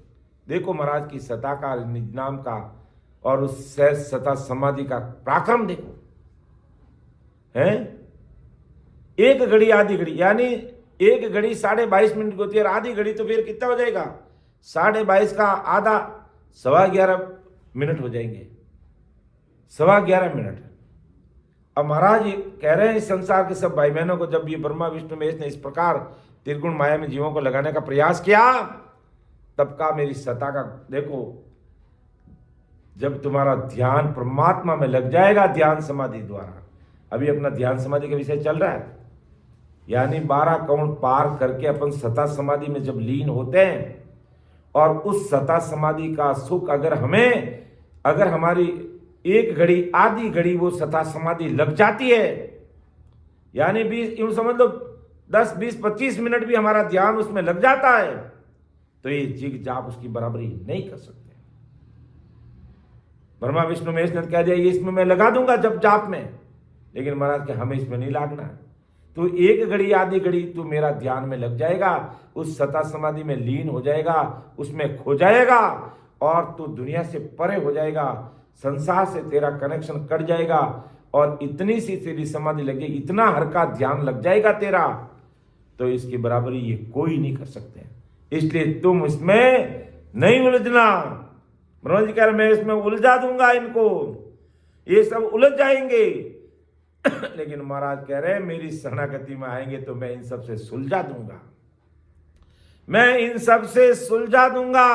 देखो महाराज की सता का, निज नाम का और उस सहज सता समाधि का पराक्रम देखो है। एक घड़ी आधी घड़ी, यानी एक घड़ी 22.5 मिनट की होती है और आधी घड़ी तो फिर कितना हो जाएगा? 22.5 का आधा 11.25 मिनट हो जाएंगे, 11.25 मिनट। अब महाराज ये कह रहे हैं इस संसार के सब भाई बहनों को, जब ये ब्रह्मा विष्णु महेश ने इस प्रकार त्रिगुण माया में जीवों को लगाने का प्रयास किया, तब का मेरी सता का देखो, जब तुम्हारा ध्यान परमात्मा में लग जाएगा ध्यान समाधि द्वारा, अभी अपना ध्यान समाधि का विषय चल रहा है, यानी 12 कौण पार करके अपन सता समाधि में जब लीन होते हैं, और उस सता समाधि का सुख अगर हमारी एक घड़ी आधी घड़ी वो सता समाधि लग जाती है, यानी 20 यूं समझ लो 10, 20, 25 मिनट भी हमारा ध्यान उसमें लग जाता है, तो ये जिग जाप उसकी बराबरी नहीं कर सकते। ब्रह्मा विष्णु महेश ने कह दिया ये इसमें मैं लगा दूंगा जब जाप में, लेकिन महाराज के हमें इसमें नहीं लागना। तो एक घड़ी आधी घड़ी तू मेरा ध्यान में लग जाएगा, उस सता समाधि में लीन हो जाएगा, उसमें खो जाएगा और तू दुनिया से परे हो जाएगा, संसार से तेरा कनेक्शन कट जाएगा और इतनी सी तेरी समाधि लगे, इतना हर का ध्यान लग जाएगा तेरा, तो इसकी बराबरी ये कोई नहीं कर सकते। इसलिए तुम इसमें नहीं उलझना। ब्रह्मा जी कह रहे मैं इसमें उलझा दूंगा इनको, ये सब उलझ जाएंगे लेकिन महाराज कह रहे हैं मेरी शरणागति में आएंगे तो मैं इन सब से सुलझा दूंगा, मैं इन सब से सुलझा दूंगा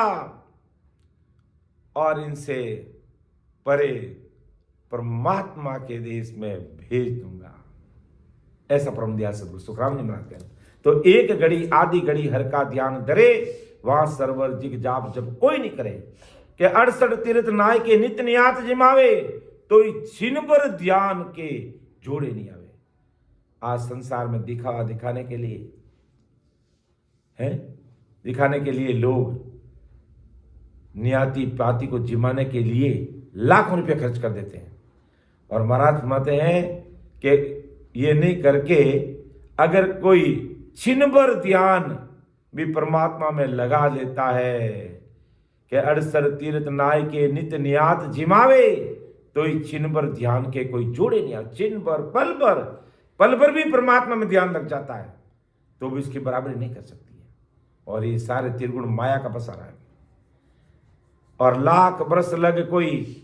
और इनसे परे परमात्मा के देश में भेज दूंगा। ऐसा परम दयाल सद्गुरु सुखराम जी महाराज कह रहे। तो एक घड़ी आधी घड़ी हर का ध्यान धरे, वहां सरवर जिग जाप जब कोई नहीं करे, कि 68 तीर्थ नाय के नित्य नियात जिमावे, तो छिन पर ध्यान के जोड़े नहीं आवे। आज संसार में दिखावा दिखाने के लिए है, दिखाने के लिए लोग नियाती पाती को जिमाने के लिए लाखों रुपए खर्च कर देते हैं। और महाराज फरमाते हैं कि ये नहीं करके अगर कोई छिनभर ध्यान भी परमात्मा में लगा लेता है, कि 68 तीर्थ नाय के नित्य नियात जिमावे, तो ही छिनभर ध्यान के कोई जोड़े नहीं आते। छिनभर पल भर भी परमात्मा में ध्यान लग जाता है तो भी इसकी बराबरी नहीं कर सकती है। और ये सारे त्रिगुण माया का पसारा है। और लाख बरस लग कोई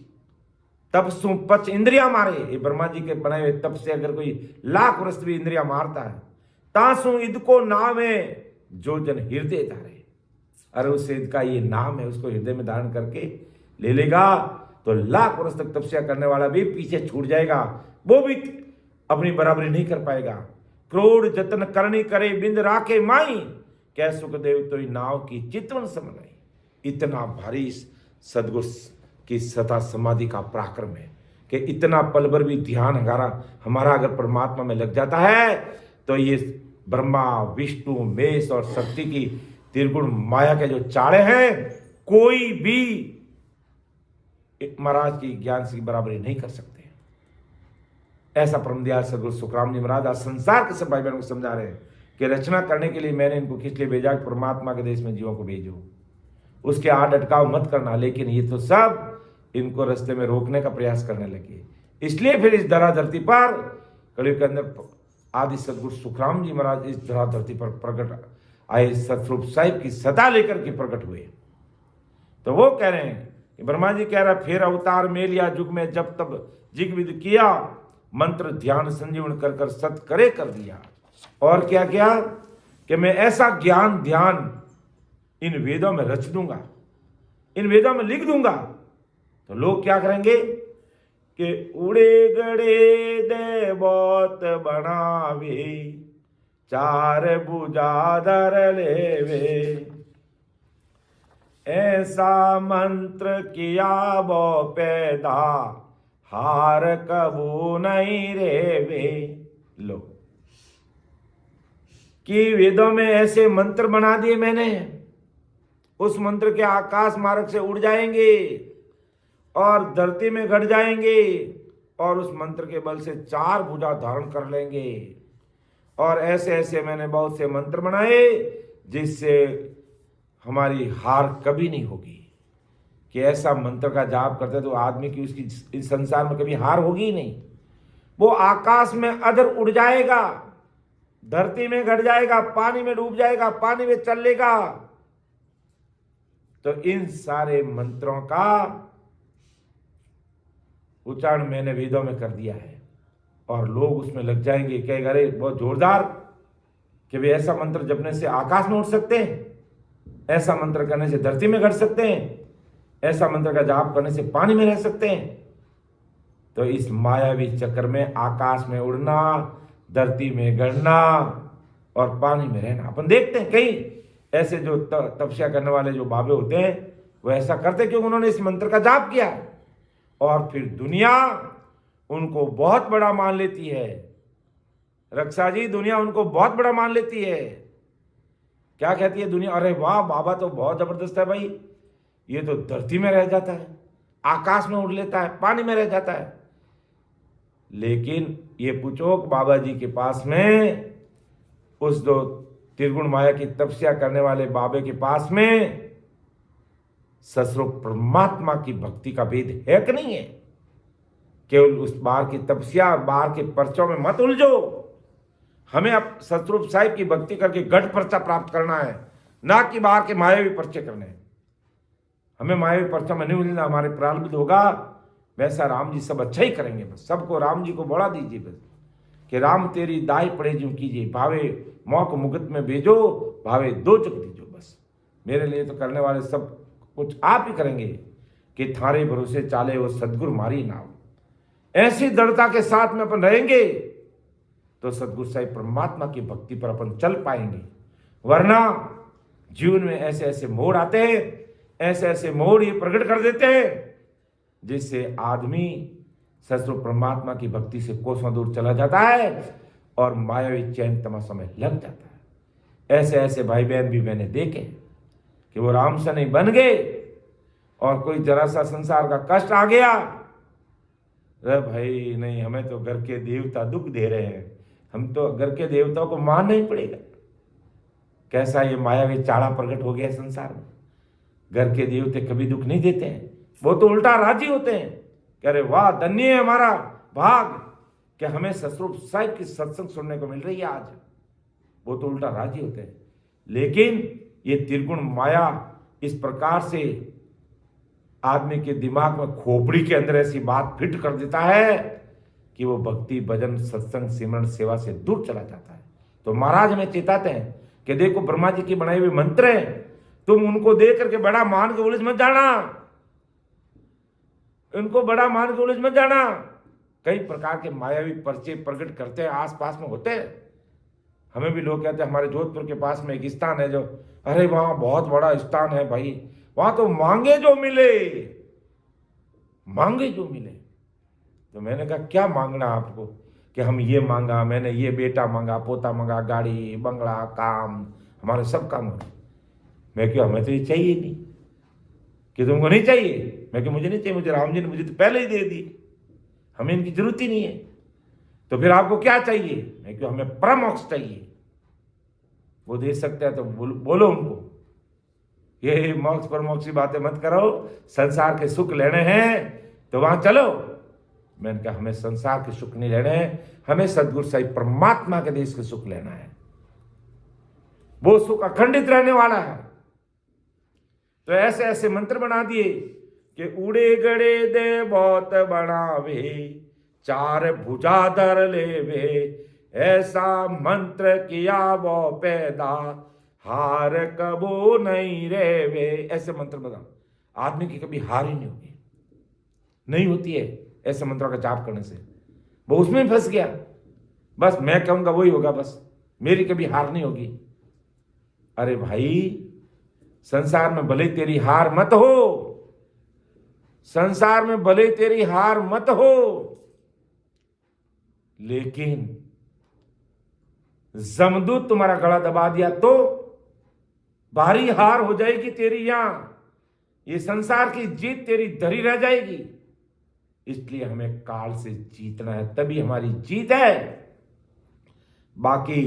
तपसु पच इंद्रिया मारे, ये ब्रह्मा जी के बनाए हुए तप से अगर कोई लाख वर्ष भी इंद्रिया मारता है, तासु ईद को नाम है जो जन हृदय धारे। अरे उस ईद का ये नाम है, उसको हृदय में धारण करके ले लेगा तो लाख वर्ष तक तपस्या करने वाला भी पीछे छूट जाएगा। वो भी अपनी बराबरी नहीं कर पाएगा। क्रोड़ जतन करनी करे बिंद राखे माई, कह सुखदेव तो नाव की चितवन समलाई। इतना भारी सदगुरु की सता समाधि का पराक्रम है कि इतना पल भर भी ध्यान हमारा अगर परमात्मा में लग जाता है तो ये ब्रह्मा विष्णु मेष और शक्ति की त्रिगुण माया के जो चाड़े हैं कोई भी महाराज की ज्ञान की बराबरी नहीं कर सकते। ऐसा परमदयाल सदगुरु सुखराम जी महाराज आज संसार के सब भाई बहनों को समझा रहे हैं कि रचना करने के लिए मैंने इनको किस लिए भेजा, परमात्मा के देश में जीवों को भेजो, उसके आड़ अटकाव मत करना। लेकिन ये तो सब इनको रास्ते में रोकने का प्रयास करने लगे। इसलिए फिर इस धरा धरती पर कलयुग के अंदर आदि सदगुरु सुखराम जी महाराज इस धरा धरती पर प्रकट आए, सतरूप साहिब की सता लेकर के प्रकट हुए। तो वो कह रहे हैं कि ब्रह्मा जी कह रहा फिर अवतार में लिया जुग में जब तब जिगविद किया, मंत्र ध्यान संजीवन कर कर सत करे कर दिया। और क्या किया कि मैं ऐसा ज्ञान ध्यान इन वेदों में रच दूंगा, इन वेदों में लिख दूंगा। तो लोग क्या करेंगे कि उड़े गड़े दे बहुत बनावे, चार बुझादर लेवे, ऐसा मंत्र किया वो पैदा, हार कबू नहीं रेवे। लो कि वेदों में ऐसे मंत्र बना दिए मैंने, उस मंत्र के आकाश मार्ग से उड़ जाएंगे और धरती में घट जाएंगे और उस मंत्र के बल से चार भुजा धारण कर लेंगे। और ऐसे ऐसे मैंने बहुत से मंत्र बनाए जिससे हमारी हार कभी नहीं होगी। कि ऐसा मंत्र का जाप करते तो आदमी की उसकी इस संसार में कभी हार होगी ही नहीं। वो आकाश में अधर उड़ जाएगा, धरती में घट जाएगा, पानी में डूब जाएगा, पानी में चल लेगा। तो इन सारे मंत्रों का उच्चारण मैंने वेदों में कर दिया है और लोग उसमें लग जाएंगे, कहेगा अरे बहुत जोरदार कि वे ऐसा मंत्र जपने से आकाश में उड़ सकते हैं, ऐसा मंत्र करने से धरती में घट सकते हैं, ऐसा मंत्र का जाप करने से पानी में रह सकते हैं। तो इस मायावी चक्कर में आकाश में उड़ना, धरती में गड़ना और पानी में रहना अपन देखते हैं। कई ऐसे जो तपस्या करने वाले जो बाबे होते हैं वो ऐसा करते क्योंकि उन्होंने इस मंत्र का जाप किया और फिर दुनिया उनको बहुत बड़ा मान लेती है। रक्षा जी, दुनिया उनको बहुत बड़ा मान लेती है। क्या कहती है दुनिया? अरे वाह, बाबा तो बहुत जबरदस्त है भाई, ये तो धरती में रह जाता है, आकाश में उड़ लेता है, पानी में रह जाता है। लेकिन ये पूछो बाबा जी के पास में उस दो त्रिगुण माया की तपस्या करने वाले बाबे के पास में सस्वरूप परमात्मा की भक्ति का भेद है कि नहीं है? केवल उस बाहर की तपस्या और बाहर के पर्चों में मत उलझो। हमें अब सतरूप साहिब की भक्ति करके गढ़ पर्चा प्राप्त करना है, ना कि बाहर के मायावी पर्चे करने हैं। हमें मायावी पर्चा में नहीं उलझना। हमारे प्रारब्ध होगा वैसा राम जी सब अच्छा ही करेंगे। बस सबको राम जी को बढ़ा दीजिए बस कि राम तेरी दाई पड़े जो कीजिए, भावे मौक मुगत में भेजो, भावे दो चुक दीजो। बस मेरे लिए तो करने वाले सब कुछ आप ही करेंगे कि थारे भरोसे चाले वो सदगुरु मारी नाम। ऐसी दृढ़ता के साथ में अपन रहेंगे तो सदगुरु साहिब परमात्मा की भक्ति पर अपन चल पाएंगे। वरना जीवन में ऐसे ऐसे मोड़ आते हैं, ऐसे ऐसे मोड़ ये प्रकट कर देते हैं जिससे आदमी सस्वरूप परमात्मा की भक्ति से कोसों दूर चला जाता है और मायावी चैन तमाशा में लग जाता है। ऐसे ऐसे भाई बहन भी मैंने देखे कि वो राम से नहीं बन गए और कोई जरा सा संसार का कष्ट आ गया, अरे भाई नहीं, हमें तो घर के देवता दुख दे रहे हैं, हम तो घर के देवताओं को मानना ही पड़ेगा। कैसा ये मायावी चाड़ा प्रकट हो गया संसार में। घर के देवते कभी दुख नहीं देते हैं, वो तो उल्टा राजी होते हैं कि अरे वाह, धन्य है हमारा भाग कि हमें ससुर साहिब की सत्संग सुनने को मिल रही है आज। वो तो उल्टा राजी होते हैं। लेकिन ये त्रिगुण माया इस प्रकार से आदमी के दिमाग में, खोपड़ी के अंदर ऐसी बात फिट कर देता है कि वो भक्ति भजन सत्संग सिमरण सेवा से दूर चला जाता है। तो महाराज हमें चेताते हैं कि देखो ब्रह्मा जी की बनाई हुई मंत्र है, तुम उनको देख करके बड़ा मान के उलझ मत जाना, उनको बड़ा मान के उलझ मत जाना। कई प्रकार के मायावी पर्चे प्रकट करते हैं, आसपास में होते हैं। हमें भी लोग कहते हैं हमारे जोधपुर के पास में एक स्थान है जो, अरे वहां बहुत बड़ा स्थान है भाई, वहां तो मांगे जो मिले, मांगे जो मिले। तो मैंने कहा क्या मांगना आपको? कि हम ये मांगा, मैंने ये बेटा मांगा, पोता मांगा, गाड़ी बंगला, काम, हमारे सब काम हो रहे। मैं क्यों, हमें तो ये चाहिए नहीं। कि तुमको नहीं चाहिए? मैं क्यों, मुझे नहीं चाहिए, मुझे राम जी ने मुझे तो पहले ही दे दी, हमें इनकी जरूरत ही नहीं है। तो फिर आपको क्या चाहिए? मैं क्यों, हमें परम मोक्ष चाहिए। वो दे सकते हैं तो बोलो उनको, ये मोक्ष पर मोक्ष की बातें मत करो, संसार के सुख लेने हैं तो वहां चलो। मैंने कहा हमें संसार के सुख नहीं लेने हैं, हमें सदगुरु साईं परमात्मा के देश के सुख लेना है। वो सुख अखंडित रहने वाला है। तो ऐसे ऐसे मंत्र बना दिए कि उड़े गड़े दे बहुत बनावे, चार भुजाधर लेवे, ऐसा मंत्र किया वो पैदा, हार कबो नहीं रेवे। ऐसे मंत्र बता, आदमी की कभी हार ही नहीं होगी, नहीं होती है ऐसे मंत्रों का जाप करने से। वो उसमें फंस गया, बस मैं कहूंगा वही होगा, बस मेरी कभी हार नहीं होगी। अरे भाई, संसार में भले तेरी हार मत हो, संसार में भले तेरी हार मत हो, लेकिन जमदूत तुम्हारा गला दबा दिया तो भारी हार हो जाएगी तेरी। यहां ये संसार की जीत तेरी धरी रह जाएगी। इसलिए हमें काल से जीतना है, तभी हमारी जीत है। बाकी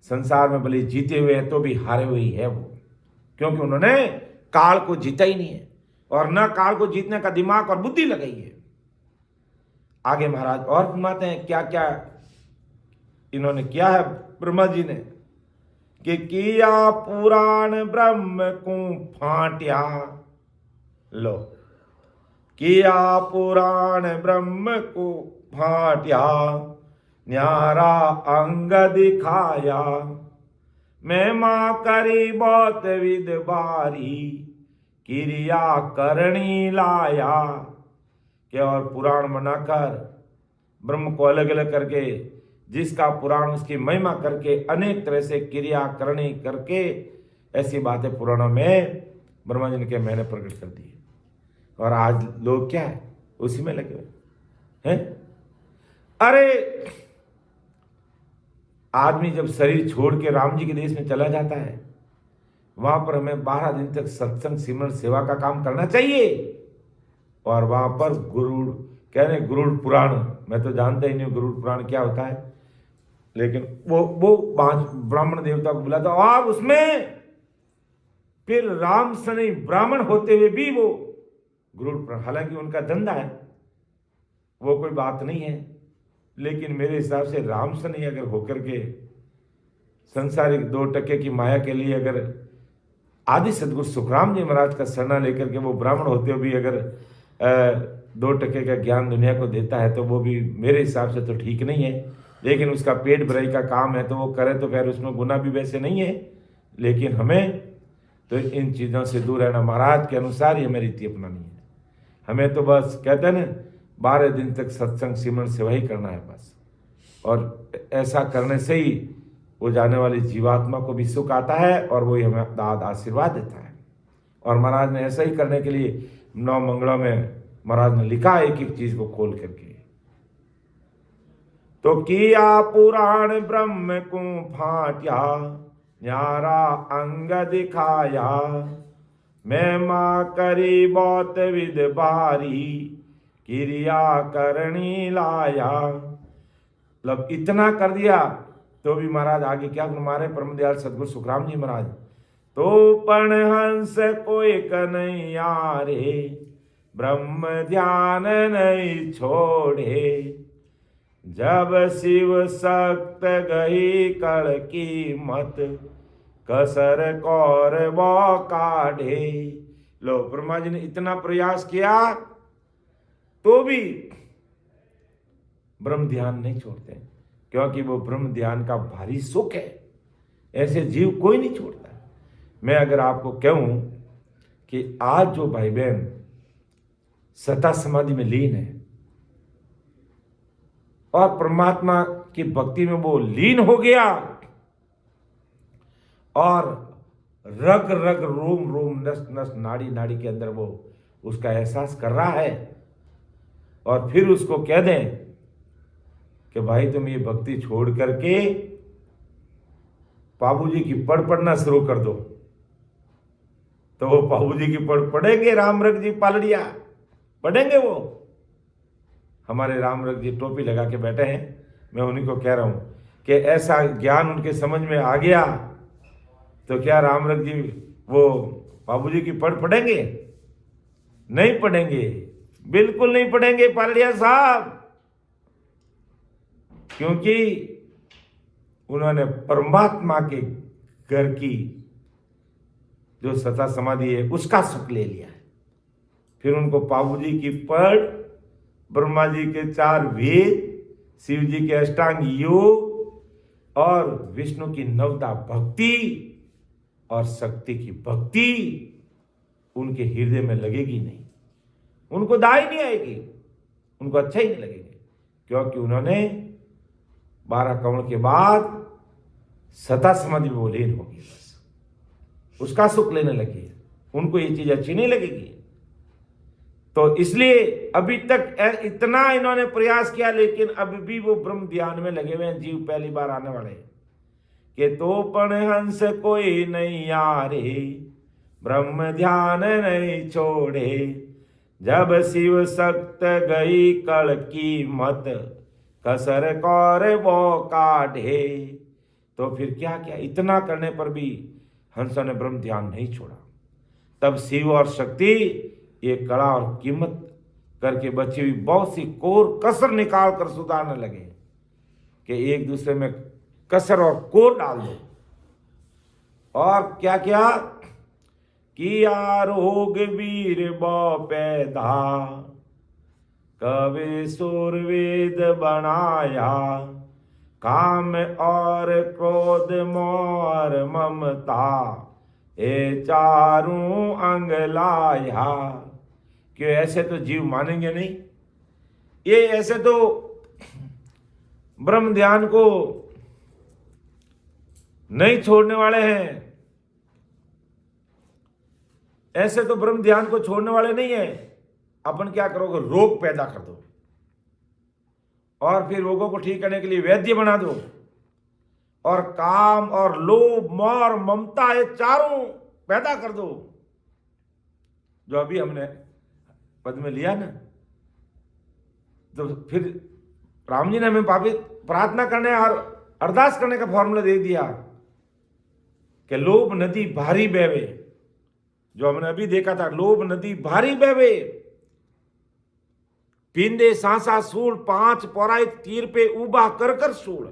संसार में भले जीते हुए हैं तो भी हारे हुए ही है वो, क्योंकि उन्होंने काल को जीता ही नहीं है और न काल को जीतने का दिमाग और बुद्धि लगाई है। आगे महाराज और फरमाते हैं क्या क्या इन्होंने किया है ब्रह्मा जी ने, कि किया पुराण ब्रह्म को फांट्या। लो, किया पुराण ब्रह्म को फांट्या, न्यारा अंग दिखाया, मैं मां करी बहुत विद बारी, क्रिया करनी लाया। कि और पुराण बनाकर ब्रह्म को अलग अलग करके, जिसका पुराण उसकी महिमा करके, अनेक तरह से क्रिया करनी करके, ऐसी बातें पुराणों में ब्रह्मा जी ने मैंने प्रकट कर दी। और आज लोग क्या है, उसी में लगे हुए हैं। अरे आदमी जब शरीर छोड़ के राम जी के देश में चला जाता है, वहां पर हमें 12 दिन तक सत्संग सिमरन सेवा का काम करना चाहिए। और वहां पर गुरुड़ कह रहे, गुरुड़ पुराण, मैं तो जानता ही नहीं गुरुड़ पुराण क्या होता है, लेकिन वो 5 ब्राह्मण देवता को बुलाता, और उसमें फिर राम सनी ब्राह्मण होते हुए भी वो गुरुड़ पुराण, हालांकि उनका धंधा है, वो कोई बात नहीं है, लेकिन मेरे हिसाब से राम सनी अगर होकर के संसारिक 2 टके की माया के लिए अगर आदि सदगुरु सुखराम जी महाराज का शरणा लेकर के वो ब्राह्मण होते हुए भी अगर 2 टके का ज्ञान दुनिया को देता है, तो वो भी मेरे हिसाब से तो ठीक नहीं है। लेकिन उसका पेट भराई का काम है तो वो करे, तो फिर उसमें गुनाह भी वैसे नहीं है। लेकिन हमें तो इन चीज़ों से दूर रहना, महाराज के अनुसार ही हमें रीति अपनानी है। हमें तो बस कहते हैं ना, 12 दिन तक सत्संग सिमरन सेवा ही करना है बस। और ऐसा करने से ही वो जाने वाली जीवात्मा को भी सुख आता है और वो ही हमें दाद आशीर्वाद देता है। और महाराज ने ऐसा ही करने के लिए 9 मंगलों में महाराज ने लिखा एक एक चीज को खोल करके। तो किया पुराण ब्रह्म को फाट्या, न्यारा अंग दिखाया, मैं मां करी बहुत विद बारी, क्रिया करनी लाया। मतलब इतना कर दिया तो भी महाराज आगे क्या फरमा रहे परम दयाल सदगुरु सुखराम जी महाराज, तो पण हंस कोई कन्हैया रे, ब्रह्म ध्यान नहीं छोड़े, जब शिव सक्त गई कड़ की मत, कसर कौर वो काढ़े। लो, ब्रह्मा जी ने इतना प्रयास किया तो भी ब्रह्म ध्यान नहीं छोड़ते, क्योंकि वो ब्रह्म ध्यान का भारी सुख है। ऐसे जीव कोई नहीं छोड़ता। मैं अगर आपको कहूं कि आज जो भाई बहन सता समाधि में लीन है, और परमात्मा की भक्ति में वो लीन हो गया और रग रग रोम रोम नस नस नाड़ी नाड़ी के अंदर वो उसका एहसास कर रहा है, और फिर उसको कह दें कि भाई तुम ये भक्ति छोड़ करके बाबूजी की पढ़ पढ़ना शुरू कर दो, तो वो बाबूजी की पढ़ पढ़ेंगे। रामरख जी पालड़िया पढ़ेंगे वो। हमारे रामरख जी टोपी लगा के बैठे हैं, मैं उन्हीं को कह रहा हूं कि ऐसा ज्ञान उनके समझ में आ गया तो क्या रामरख जी वो बाबूजी की पढ़ पढ़ेंगे? नहीं पढ़ेंगे, बिल्कुल नहीं पढ़ेंगे पालड़िया साहब, क्योंकि उन्होंने परमात्मा के घर की जो सता समाधि है उसका सुख ले लिया है। फिर उनको बाबूजी की पढ़, ब्रह्मा जी के 4 वेद, शिव जी के अष्टांग योग और विष्णु की 9दा भक्ति और शक्ति की भक्ति उनके हृदय में लगेगी नहीं, उनको दाई नहीं आएगी, उनको अच्छा ही नहीं लगेगा, क्योंकि उन्होंने 12 कवण के बाद सता समाधि में वो लीन होगी, बस उसका सुख लेने लगी, उनको ये चीज अच्छी नहीं लगेगी। तो इसलिए अभी तक इतना इन्होंने प्रयास किया, लेकिन अभी भी वो ब्रह्म ध्यान में लगे हुए हैं। जीव पहली बार आने वाले कि तो पण हंस कोई नहीं यारे, ब्रह्म ध्यान नहीं छोड़े, जब शिव सक्त गई कल की मत, कसर कौर वो काढ़े। तो फिर क्या क्या, इतना करने पर भी हंसों ने ब्रह्म ध्यान नहीं छोड़ा। तब शिव और शक्ति ये कड़ा और कीमत करके बची हुई बहुत सी कोर कसर निकाल कर सुधारने लगे कि एक दूसरे में कसर और कोर डाल दो। और क्या क्या किया रोग वीर बौ पैदा, कवि सुर वेद बनाया, काम और क्रोध मोर ममता, ए चारों अंग लाया। क्यों? ऐसे तो जीव मानेंगे नहीं, ये ऐसे तो ब्रह्म ध्यान को नहीं छोड़ने वाले हैं, ऐसे तो ब्रह्म ध्यान को छोड़ने वाले नहीं है। अपन क्या करोगे? रोग पैदा कर दो और फिर रोगों को ठीक करने के लिए वैद्य बना दो, और काम और लोभ मोह और ममता ये चारों पैदा कर दो, जो अभी हमने पद में लिया ना। तो फिर राम जी ने हमें प्रार्थना करने और अरदास करने का फॉर्मूला दे दिया कि लोभ नदी भारी बहवे, जो हमने अभी देखा था, लोभ नदी भारी बहवे, पींदे सांसा सूल, 5 पौराई तीर पे उबा कर कर सूल,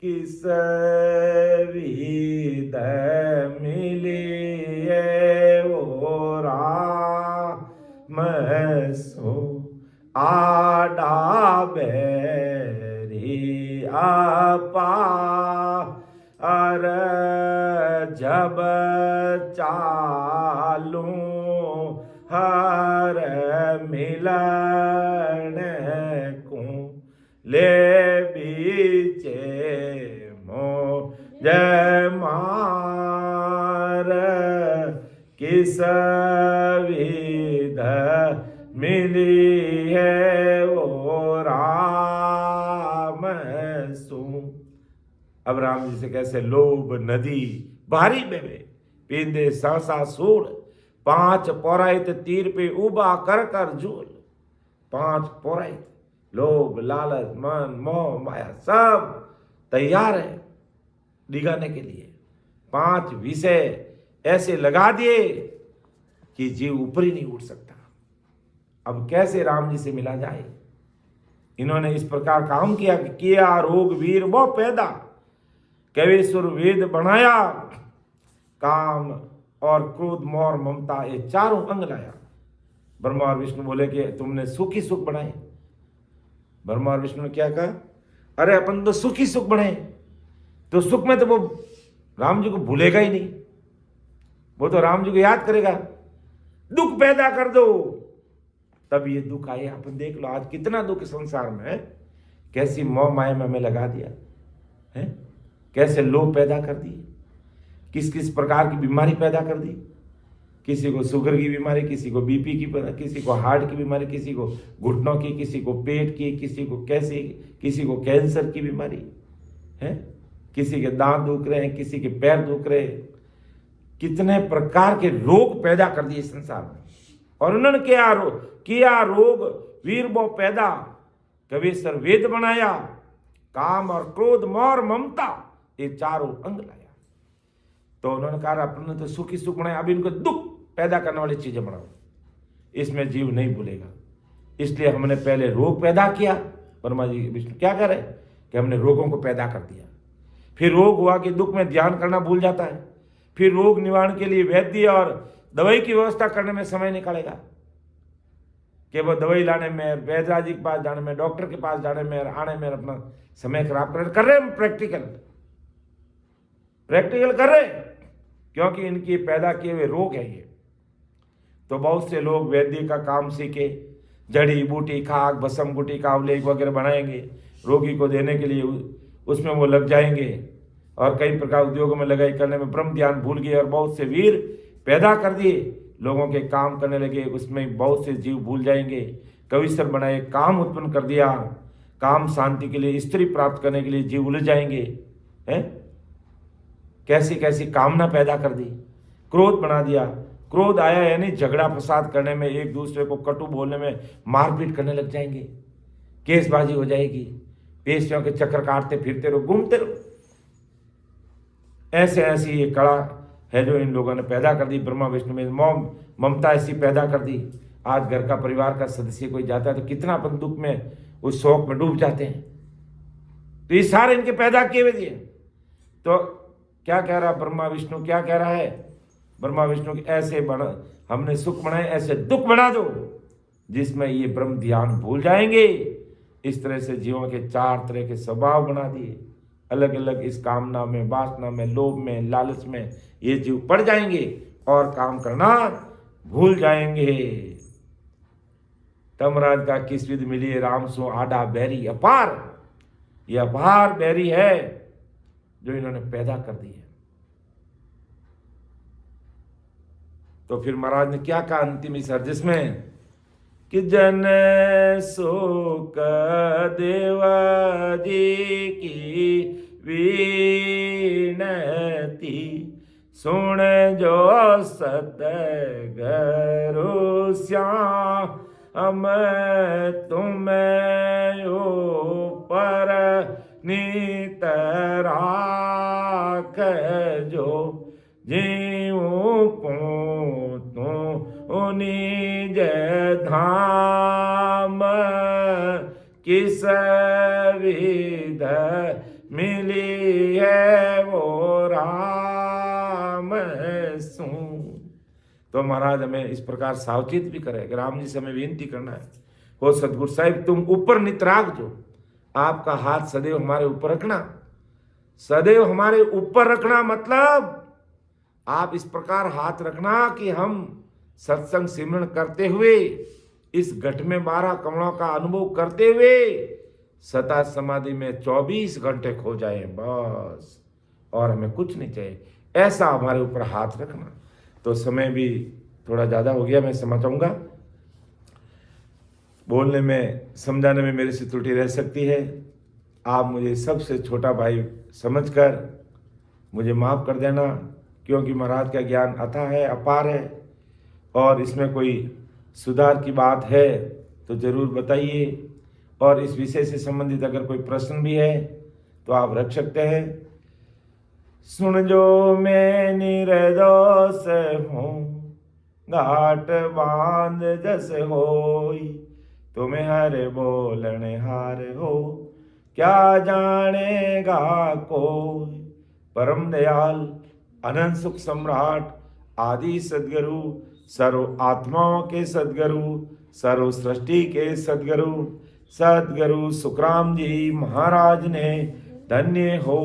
किस विद मिली वो राम सो, आडा बैरी आपा, अर जब चालू हर मिलन को, ले बीचे मो जय मार, किस विध मिली है वो राम सो। अब राम जी से कैसे लोभ नदी भारी बहवे, पींदे सांसा सूड़, 5 पौराहित तीर पे उबा कर कर झूल। 5 पौराहित, लोभ लालच मन मोह माया सब तैयार है डिगाने के लिए। 5 विषय ऐसे लगा दिए कि जीव ऊपर ही नहीं उठ सकता। अब कैसे राम जी से मिला जाए? इन्होंने इस प्रकार काम किया कि किया रोग वीर वो पैदा, कवेश्वर वेद बनाया, काम और क्रोध मोह ममता ये चारों अंग लाया। ब्रह्मा और विष्णु बोले कि तुमने सुख ही सुख बनाए। ब्रह्मा और विष्णु ने क्या कहा? अरे अपन तो सुख ही सुख बनाए, तो सुख में तो वो राम जी को भूलेगा ही नहीं, वो तो राम जी को याद करेगा। दुख पैदा कर दो, तब ये दुख आए। अपन देख लो आज कितना दुख संसार में है, कैसी मोह माया में हमें लगा दिया है, कैसे लोभ पैदा कर दिए, किस किस प्रकार की बीमारी पैदा कर दी। किसी को शुगर की बीमारी, किसी को बीपी की, किसी को हार्ट की बीमारी, किसी को घुटनों की, किसी को पेट की, किसी को कैसी, किसी को कैंसर की बीमारी है, किसी के दांत दुख रहे हैं, किसी के पैर दुख रहे हैं। कितने प्रकार के रोग पैदा कर दिए संसार में। और उन्होंने किया रोग वीर बो पैदा, कबीर वेद बनाया, काम और क्रोध मोह ममता ये चारों अंग लाया। तो उन्होंने कहा अपने तो सुखी सुख बनाया, अब इनको दुख पैदा करने वाली चीजें बनाओ, इसमें जीव नहीं भूलेगा। इसलिए हमने पहले रोग पैदा किया। ब्रह्मा जी विष्णु क्या करे कि हमने रोगों को पैदा कर दिया। फिर रोग हुआ कि दुख में ध्यान करना भूल जाता है। फिर रोग निवारण के लिए वैद्य और दवाई की व्यवस्था करने में समय निकालेगा कि वो दवाई लाने में, वैद्यराज जी के पास जाने में, डॉक्टर के पास जाने में, आने में अपना समय खराब कर रहे हैं। प्रैक्टिकल कर रहे हैं, क्योंकि इनकी पैदा किए हुए रोग है ये। तो बहुत से लोग वैद्य का काम सीखे, जड़ी बूटी, खाक, भस्म, गुटी का अवलेख वगैरह बनाएंगे, रोगी को देने के लिए उसमें वो लग जाएंगे और कई प्रकार उद्योगों में लगाई करने में ब्रह्म ध्यान भूल गए और बहुत से वीर पैदा कर दिए, लोगों के काम करने लगे, उसमें बहुत से जीव भूल जाएंगे। कविश्वर बनाए, काम उत्पन्न कर दिया, काम शांति के लिए, स्त्री प्राप्त करने के लिए जीव उलझ जाएंगे हैं। कैसी कैसी कामना पैदा कर दी, क्रोध बना दिया। क्रोध आया यानी झगड़ा फसाद करने में, एक दूसरे को कटु बोलने में, मारपीट करने लग जाएंगे, केसबाजी हो जाएगी, पेशियों के चक्कर काटते फिरते रहो, घूमते रहो। ऐसे ऐसी ये कला है जो इन लोगों ने पैदा कर दी। ब्रह्मा विष्णु में ममता ऐसी पैदा कर दी। आज घर का परिवार का सदस्य कोई जाता है तो कितना अपन दुख में, उस शौक में डूब जाते हैं। तो ये सारे इनके पैदा किए हुए दिए। तो क्या कह रहा ब्रह्मा विष्णु, क्या कह रहा है ब्रह्मा विष्णु की, ऐसे हमने सुख बनाए, ऐसे दुख बना दो जिसमें ये ब्रह्म ध्यान भूल जाएंगे। इस तरह से जीवों के 4 तरह के स्वभाव बना दिए, अलग अलग इस कामना में, वासना में, लोभ में, लालच में ये जीव पड़ जाएंगे और काम करना भूल जाएंगे। तमराज का किस विधि मिली राम सो आडा बैरी अपार, ये अपार बैरी है जो इन्होंने पैदा कर दी है। तो फिर महाराज ने क्या कहा अंतिम इस अर्जिश में कि जन शोक देवा जी की विनती सुन जो सतगुरु श्याम तुम्हें ऊपर नित राख जो जीव पूतों निज धाम किस विध मिली है वो राम सू। तो महाराज हमें इस प्रकार सावचेत भी करे, राम जी से हमें विनती करना है, हो सतगुरु साहिब तुम ऊपर नितराग जो, आपका हाथ सदैव हमारे ऊपर रखना, सदैव हमारे ऊपर रखना। मतलब आप इस प्रकार हाथ रखना कि हम सत्संग सिमरण करते हुए, इस घट में 12 कमलों का अनुभव करते हुए सता समाधि में 24 घंटे खो जाए बस, और हमें कुछ नहीं चाहिए। ऐसा हमारे ऊपर हाथ रखना। तो समय भी थोड़ा ज़्यादा हो गया, मैं क्षमा चाहूँगा, बोलने में समझाने में मेरे से त्रुटि रह सकती है। आप मुझे सबसे छोटा भाई समझकर मुझे माफ़ कर देना, क्योंकि महाराज का ज्ञान अथाह है, अपार है, और इसमें कोई सुधार की बात है तो ज़रूर बताइए। और इस विषय से संबंधित अगर कोई प्रश्न भी है तो आप रख सकते हैं। सुन जो मैं निर्दोष हूँ, घाट बांध जस होई, तुम्हें हर बोलने हार हो, क्या जानेगा कोई। परम दयाल अनंत सुख सम्राट आदि सद्गुरु, सर्व आत्माओं के सद्गुरु, सर्व सृष्टि के सद्गुरु, सद्गुरु सुखराम जी महाराज ने धन्य हो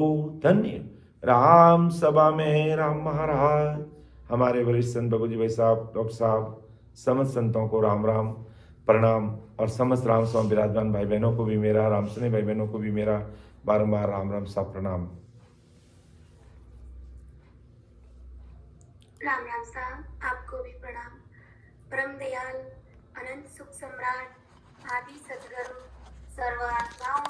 धन्य। राम सभा में राम महाराज, हमारे वरिष्ठ संत भगवत जी भाई साहब, डॉक्टर साहब, समस्त संतों को राम राम। प्रणाम। और समस्त राम स्वामी विराजमान भाई बहनों को भी मेरा, राम सुने भाई बहनों को भी मेरा बारंबार राम राम सा प्रणाम। राम राम साहब, आपको भी प्रणाम। परम दयाल, अनंत सुख सम्राट, आदि सदगुरु, सर्व आत्माओं